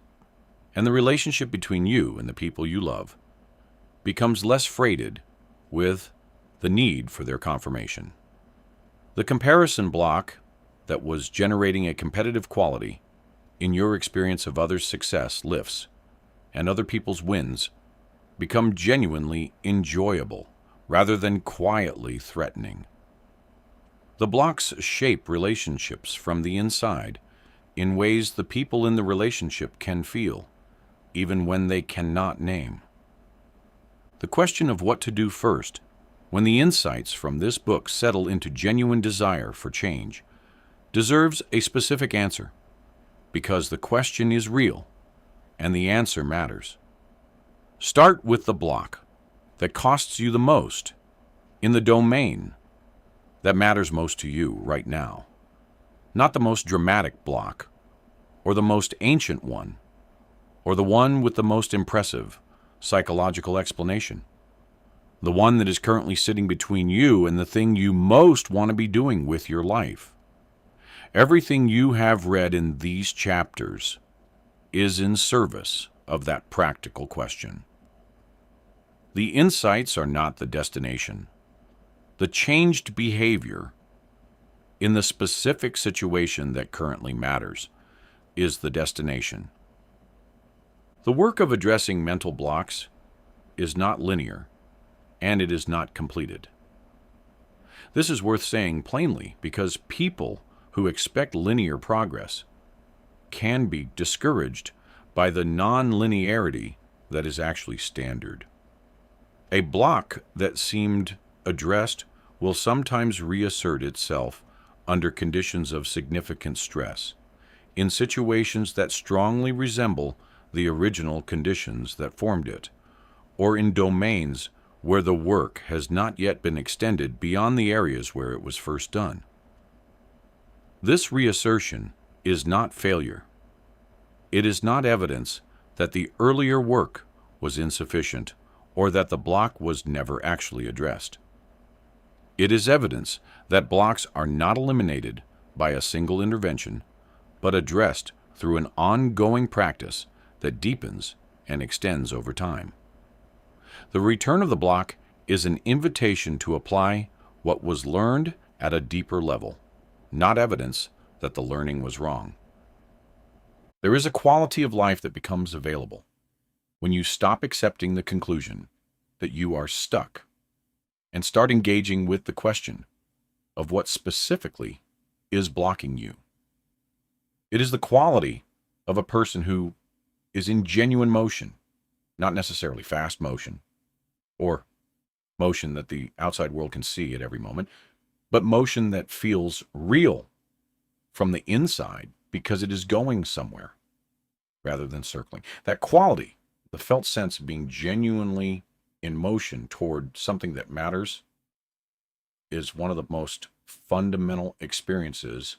and the relationship between you and the people you love becomes less freighted with the need for their confirmation. The comparison block that was generating a competitive quality in your experience of others' success lifts, and other people's wins become genuinely enjoyable rather than quietly threatening. The blocks shape relationships from the inside in ways the people in the relationship can feel, even when they cannot name. The question of what to do first, when the insights from this book settle into genuine desire for change, deserves a specific answer, because the question is real and the answer matters. Start with the block that costs you the most in the domain that matters most to you right now, not the most dramatic block, or the most ancient one, or the one with the most impressive psychological explanation, the one that is currently sitting between you and the thing you most want to be doing with your life. Everything you have read in these chapters is in service of that practical question. The insights are not the destination. The changed behavior in the specific situation that currently matters is the destination. The work of addressing mental blocks is not linear, and it is not completed. This is worth saying plainly because people who expect linear progress can be discouraged by the non-linearity that is actually standard. A block that seemed addressed will sometimes reassert itself under conditions of significant stress, in situations that strongly resemble the original conditions that formed it, or in domains where the work has not yet been extended beyond the areas where it was first done. This reassertion is not failure. It is not evidence that the earlier work was insufficient or that the block was never actually addressed. It is evidence that blocks are not eliminated by a single intervention, but addressed through an ongoing practice that deepens and extends over time. The return of the block is an invitation to apply what was learned at a deeper level, not evidence that the learning was wrong. There is a quality of life that becomes available when you stop accepting the conclusion that you are stuck and start engaging with the question of what specifically is blocking you. It is the quality of a person who is in genuine motion, not necessarily fast motion or motion that the outside world can see at every moment, but motion that feels real from the inside because it is going somewhere rather than circling. That quality, the felt sense of being genuinely in motion toward something that matters, is one of the most fundamental experiences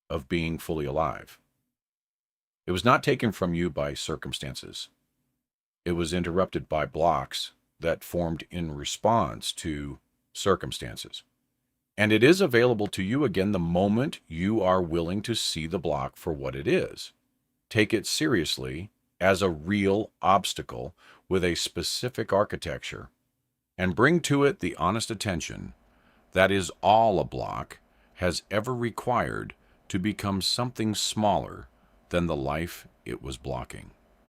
of being fully alive. It was not taken from you by circumstances. It was interrupted by blocks that formed in response to circumstances. And it is available to you again the moment you are willing to see the block for what it is. Take it seriously as a real obstacle with a specific architecture, and bring to it the honest attention that is all a block has ever required to become something smaller than the life it was blocking.